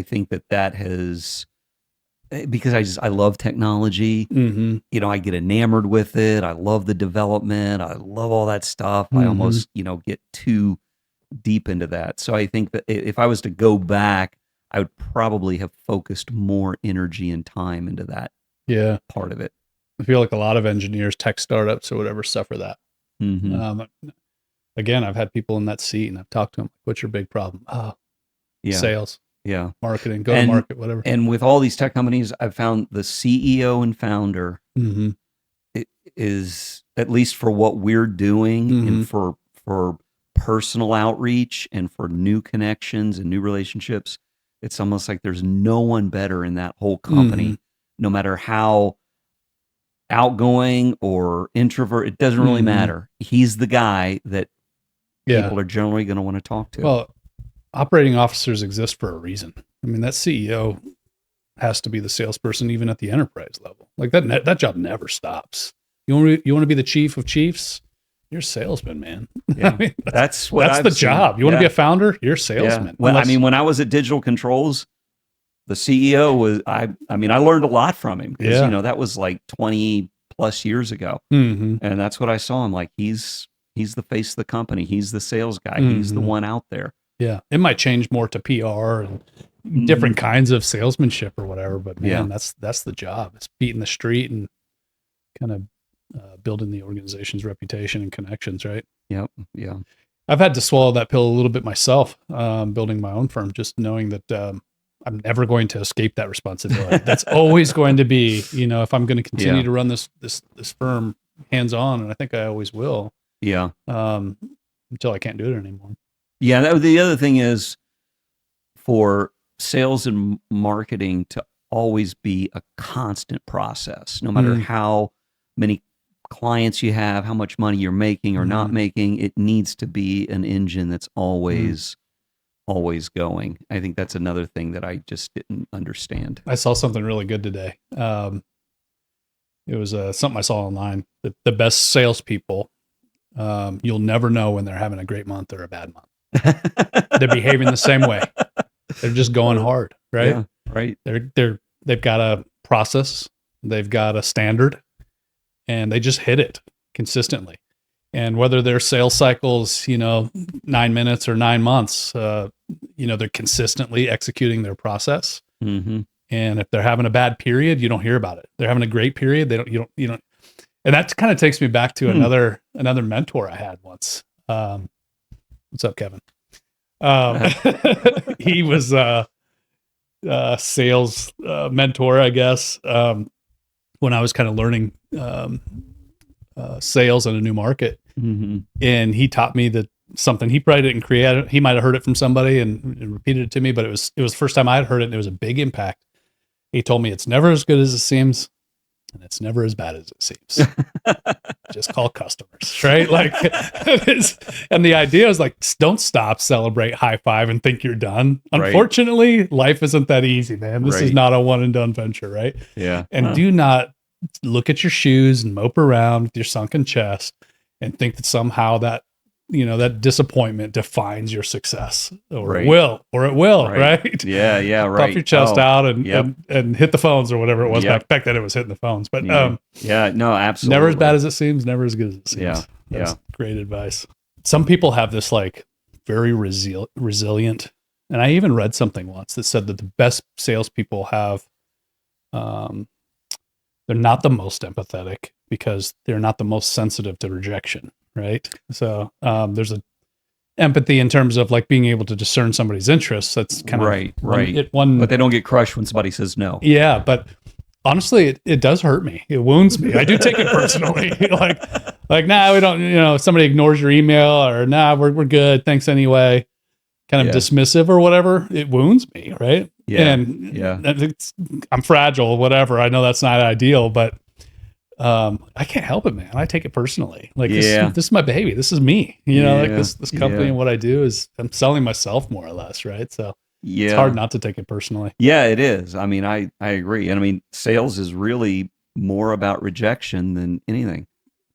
Speaker 1: think that has, because I love technology, I get enamored with it. I love the development. I love all that stuff. I almost, get too deep into that. So I think that if I was to go back, I would probably have focused more energy and time into that part of it.
Speaker 2: I feel like a lot of engineers, tech startups or whatever, suffer that. Again, I've had people in that seat and I've talked to them. What's your big problem? Sales. Marketing, go to market, whatever.
Speaker 1: And with all these tech companies, I've found the CEO and founder is, at least for what we're doing and for personal outreach and for new connections and new relationships, it's almost like there's no one better in that whole company, no matter how outgoing or introvert, it doesn't really matter. He's the guy that people are generally going to want to talk to.
Speaker 2: Well, operating officers exist for a reason. I mean, that CEO has to be the salesperson even at the enterprise level. Like that job never stops. You want to be the chief of chiefs? You're a salesman, man.
Speaker 1: Yeah. I mean, that's
Speaker 2: the job. You want to be a founder? You're a salesman.
Speaker 1: Yeah. When I was at Digital Controls, the CEO was, I learned a lot from him because, that was like 20+ plus years ago.
Speaker 2: Mm-hmm.
Speaker 1: And that's what I saw him like. He's the face of the company. He's the sales guy.
Speaker 2: Mm-hmm.
Speaker 1: He's the one out there.
Speaker 2: Yeah. It might change more to PR and different kinds of salesmanship or whatever, but man, that's the job. It's beating the street and kind of building the organization's reputation and connections, right?
Speaker 1: Yep. Yeah.
Speaker 2: I've had to swallow that pill a little bit myself, building my own firm, just knowing that I'm never going to escape that responsibility. That's always going to be, if I'm going to continue to run this firm hands on, and I think I always will.
Speaker 1: Yeah.
Speaker 2: Until I can't do it anymore.
Speaker 1: Yeah. The other thing is for sales and marketing to always be a constant process, no matter how many clients you have, how much money you're making or not making. It needs to be an engine that's always going. I think that's another thing that I just didn't understand.
Speaker 2: I saw something really good today. It was something I saw online. The best salespeople, you'll never know when they're having a great month or a bad month. They're behaving the same way. They're just going hard, right?
Speaker 1: Yeah, right.
Speaker 2: They've got a process, they've got a standard, and they just hit it consistently. And whether their sales cycles, 9 minutes or 9 months, they're consistently executing their process.
Speaker 1: Mm-hmm.
Speaker 2: And if they're having a bad period, you don't hear about it. They're having a great period, you don't. And that kind of takes me back to another mentor I had once. What's up, Kevin? He was a sales mentor, I guess, when I was kind of learning sales in a new market.
Speaker 1: Mm-hmm.
Speaker 2: And he taught me that something he probably didn't create. He might have heard it from somebody and repeated it to me, but it was the first time I had heard it, and it was a big impact. He told me it's never as good as it seems, and it's never as bad as it seems. Just call customers, right? Like, and the idea is like, don't stop, celebrate, high five, and think you're done.
Speaker 1: Right.
Speaker 2: Unfortunately, life isn't that easy, man. This is not a one and done venture, right?
Speaker 1: Yeah.
Speaker 2: And do not look at your shoes and mope around with your sunken chest and think that somehow that disappointment defines your success, or it will, right?
Speaker 1: Yeah, right.
Speaker 2: Puff your chest out and hit the phones or whatever it was. Back then it was hitting the phones, but
Speaker 1: no, absolutely.
Speaker 2: Never as bad as it seems, never as good as it seems.
Speaker 1: Yeah.
Speaker 2: That's great advice. Some people have this like very resilient, and I even read something once that said that the best salespeople have, they're not the most empathetic because they're not the most sensitive to rejection. Right. So there's a empathy in terms of like being able to discern somebody's interests. That's kind of
Speaker 1: right.
Speaker 2: But
Speaker 1: they don't get crushed when somebody says no.
Speaker 2: Yeah. But honestly, it does hurt me. It wounds me. I do take it personally. like, nah, we don't, if somebody ignores your email or nah, we're good. Thanks anyway. Kind of dismissive or whatever. It wounds me. Right.
Speaker 1: Yeah.
Speaker 2: And I'm fragile, whatever. I know that's not ideal, but I can't help it, man. I take it personally. Like this is my baby. This is me. Like this company and what I do is I'm selling myself more or less, right? So it's hard not to take it personally.
Speaker 1: Yeah, it is. I mean, I agree. And I mean, sales is really more about rejection than anything.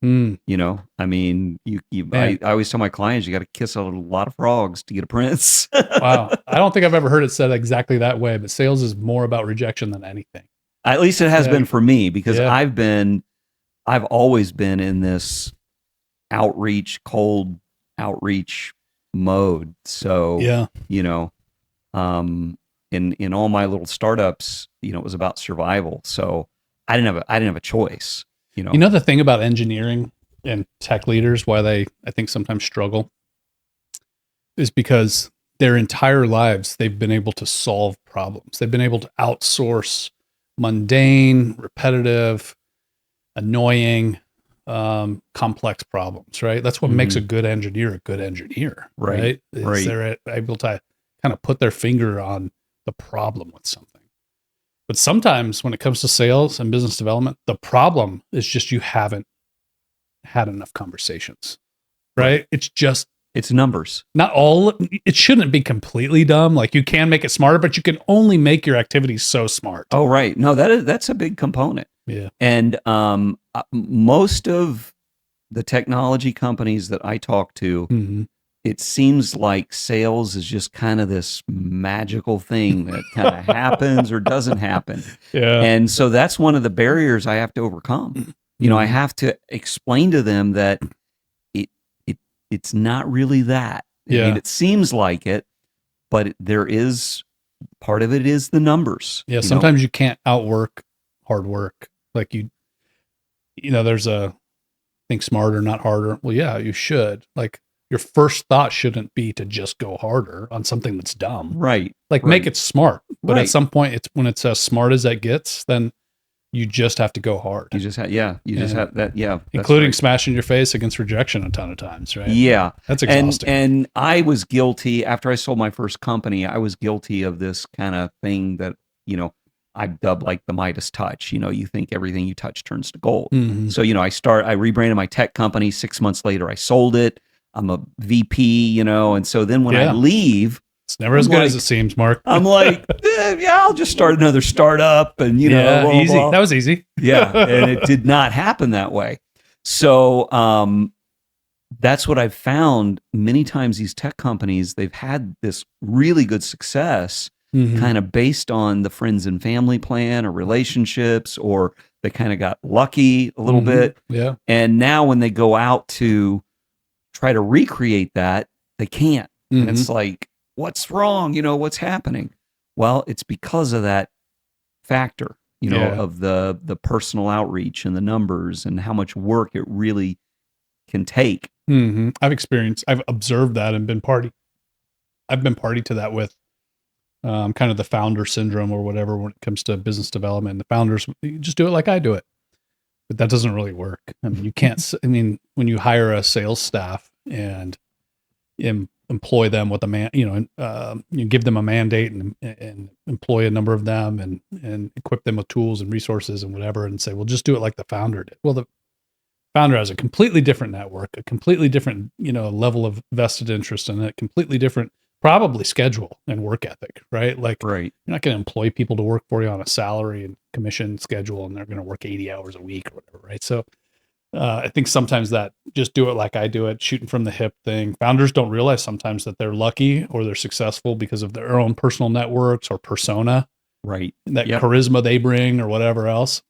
Speaker 1: I mean, I always tell my clients, you got to kiss a lot of frogs to get a prince.
Speaker 2: Wow. I don't think I've ever heard it said exactly that way, but sales is more about rejection than anything.
Speaker 1: At least it has been for me, because I've always been in this cold outreach mode. So, in all my little startups, it was about survival. So I didn't have a choice,
Speaker 2: the thing about engineering and tech leaders, why I think sometimes struggle, is because their entire lives, they've been able to solve problems. They've been able to outsource mundane, repetitive, annoying, complex problems, right? That's what makes a good engineer, right? They're able to kind of put their finger on the problem with something. But sometimes when it comes to sales and business development, the problem is just you haven't had enough conversations, right? It's
Speaker 1: numbers.
Speaker 2: Not all. It shouldn't be completely dumb. Like you can make it smarter, but you can only make your activities so smart.
Speaker 1: Oh, right. No, that's a big component.
Speaker 2: Yeah.
Speaker 1: And most of the technology companies that I talk to, it seems like sales is just kind of this magical thing that kind of happens or doesn't happen.
Speaker 2: Yeah.
Speaker 1: And so that's one of the barriers I have to overcome. You know, I have to explain to them that it's not really that. I mean, it seems like it, but there is part of it is the numbers.
Speaker 2: Yeah. Sometimes you can't outwork hard work. Like there's a think smarter, not harder. Well, yeah, you should. Like your first thought shouldn't be to just go harder on something that's dumb.
Speaker 1: Right.
Speaker 2: Like
Speaker 1: right.
Speaker 2: make it smart. But at some point when it's as smart as that gets, then you just have to go hard.
Speaker 1: You just have, just have that. Yeah.
Speaker 2: Including smashing your face against rejection a ton of times, right?
Speaker 1: Yeah.
Speaker 2: That's exhausting.
Speaker 1: And I was guilty after I sold my first company. I was guilty of this kind of thing that, I dubbed like the Midas touch. You think everything you touch turns to gold.
Speaker 2: Mm-hmm.
Speaker 1: So, I rebranded my tech company. 6 months later, I sold it. I'm a VP, and so then when I leave,
Speaker 2: it's never as good as it seems, Mark.
Speaker 1: I'm like, I'll just start another startup and,
Speaker 2: easy.
Speaker 1: Blah.
Speaker 2: That was easy.
Speaker 1: Yeah. And it did not happen that way. So, that's what I've found many times. These tech companies, they've had this really good success kind of based on the friends and family plan or relationships, or they kind of got lucky a little bit.
Speaker 2: Yeah.
Speaker 1: And now when they go out to try to recreate that, they can't. And it's like, what's wrong? What's happening? Well, it's because of that factor, of the personal outreach and the numbers and how much work it really can take.
Speaker 2: I've observed that and I've been party to that with kind of the founder syndrome or whatever when it comes to business development. The founders, you just do it like I do it, but that doesn't really work. I mean, you can't. I mean, when you hire a sales staff and employ them with you give them a mandate and employ a number of them and equip them with tools and resources and whatever, and say, well, just do it like the founder did. Well, the founder has a completely different network, a completely different, level of vested interest in it, completely different, probably schedule and work ethic, right? Like,
Speaker 1: right.
Speaker 2: You're not going to employ people to work for you on a salary and commission schedule, and they're going to work 80 hours a week or whatever, right? So I think sometimes that just do it like I do it, shooting from the hip thing. Founders don't realize sometimes that they're lucky or they're successful because of their own personal networks or persona,
Speaker 1: right?
Speaker 2: That charisma they bring or whatever else.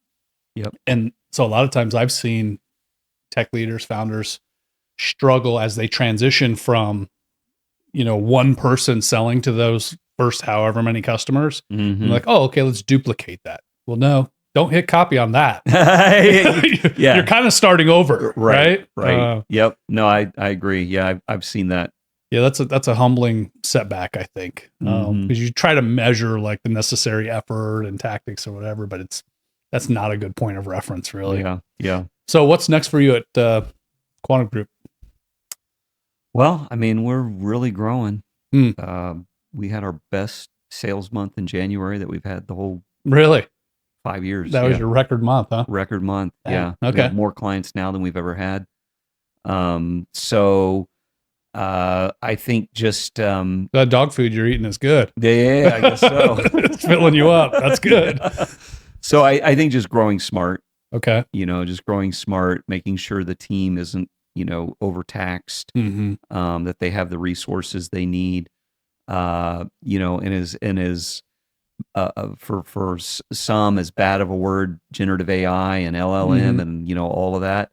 Speaker 1: Yep.
Speaker 2: And so a lot of times I've seen tech leaders, founders struggle as they transition from, one person selling to those first however many customers. And like, oh, okay, let's duplicate that. Well, no, don't hit copy on that. You're kind of starting over, right?
Speaker 1: Right. Yep. No, I agree. Yeah, I've seen that.
Speaker 2: Yeah, that's a humbling setback, I think, because you try to measure like the necessary effort and tactics or whatever, but that's not a good point of reference, really.
Speaker 1: Yeah.
Speaker 2: So, what's next for you at Quantiv Group?
Speaker 1: Well, I mean, we're really growing. We had our best sales month in January that we've had the whole 5 years.
Speaker 2: That was your record month, huh?
Speaker 1: Record month. Yeah.
Speaker 2: Okay.
Speaker 1: We have more clients now than we've ever had. So I think just
Speaker 2: that dog food you're eating is good.
Speaker 1: Yeah, I guess so.
Speaker 2: It's filling you up. That's good.
Speaker 1: So I think just growing smart.
Speaker 2: Okay.
Speaker 1: Just growing smart, making sure the team isn't, overtaxed, that they have the resources they need, and is for some as bad of a word, generative AI and LLM and, all of that.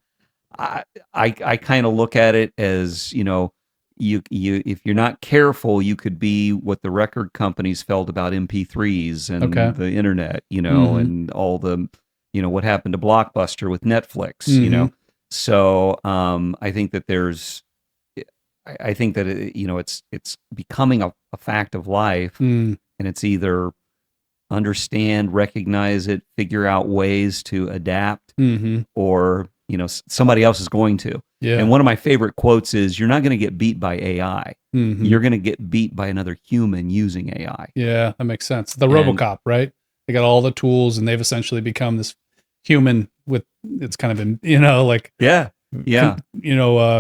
Speaker 1: I kind of look at it as, you if you're not careful, you could be what the record companies felt about MP3s and the internet, and all the, what happened to Blockbuster with Netflix, So I think that it's becoming a fact of life, and it's either understand, recognize it, figure out ways to adapt, or somebody else is going to.
Speaker 2: Yeah.
Speaker 1: And one of my favorite quotes is, "You're not going to get beat by AI. You're going to get beat by another human using AI."
Speaker 2: Yeah, that makes sense. The RoboCop, right? They got all the tools, and they've essentially become this human with it's kind of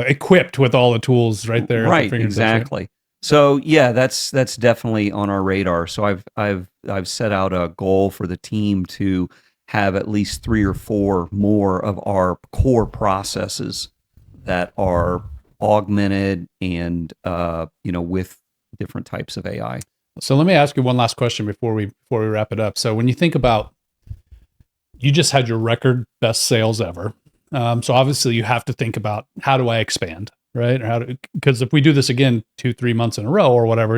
Speaker 2: equipped with all the tools right there.
Speaker 1: Right, exactly. Right? So yeah, that's definitely on our radar. So I've set out a goal for the team to have at least 3 or 4 more of our core processes that are augmented and with different types of AI.
Speaker 2: So let me ask you one last question before we wrap it up. So when you think about, you just had your record best sales ever. So obviously you have to think about, how do I expand, right? Or because if we do this again 2-3 months in a row or whatever,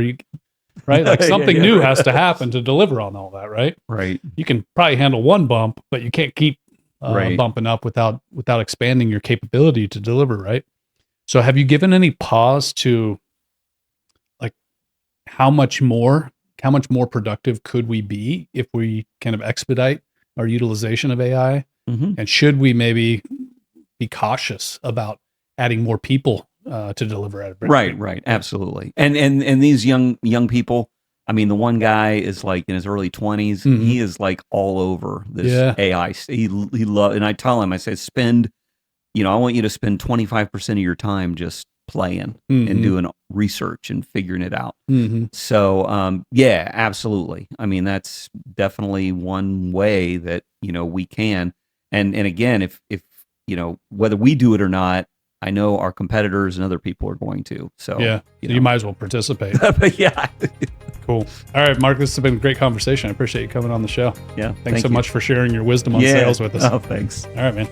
Speaker 2: right? Like something new has to happen to deliver on all that, right?
Speaker 1: Right.
Speaker 2: You can probably handle one bump, but you can't keep
Speaker 1: Right.
Speaker 2: bumping up without expanding your capability to deliver, right? So have you given any pause to, like, how much more productive could we be if we kind of expedite our utilization of AI?
Speaker 1: Mm-hmm.
Speaker 2: And should we maybe be cautious about adding more people to deliver at a rate?
Speaker 1: Right. Absolutely. And these young people, I mean, the one guy is like in his early 20s.
Speaker 2: Mhm.
Speaker 1: He is like all over this
Speaker 2: Yeah.
Speaker 1: AI. He loves, and I tell him, I say, I want you to spend 25% of your time just playing and doing research and figuring it out. So, yeah, absolutely. I mean, that's definitely one way that, we can. And again, if whether we do it or not, I know our competitors and other people are going to. So,
Speaker 2: yeah, you might as well participate.
Speaker 1: Yeah.
Speaker 2: Cool. All right, Mark, this has been a great conversation. I appreciate you coming on the show.
Speaker 1: Yeah.
Speaker 2: Thanks so much for sharing your wisdom on sales with us.
Speaker 1: Oh, thanks.
Speaker 2: All right, man.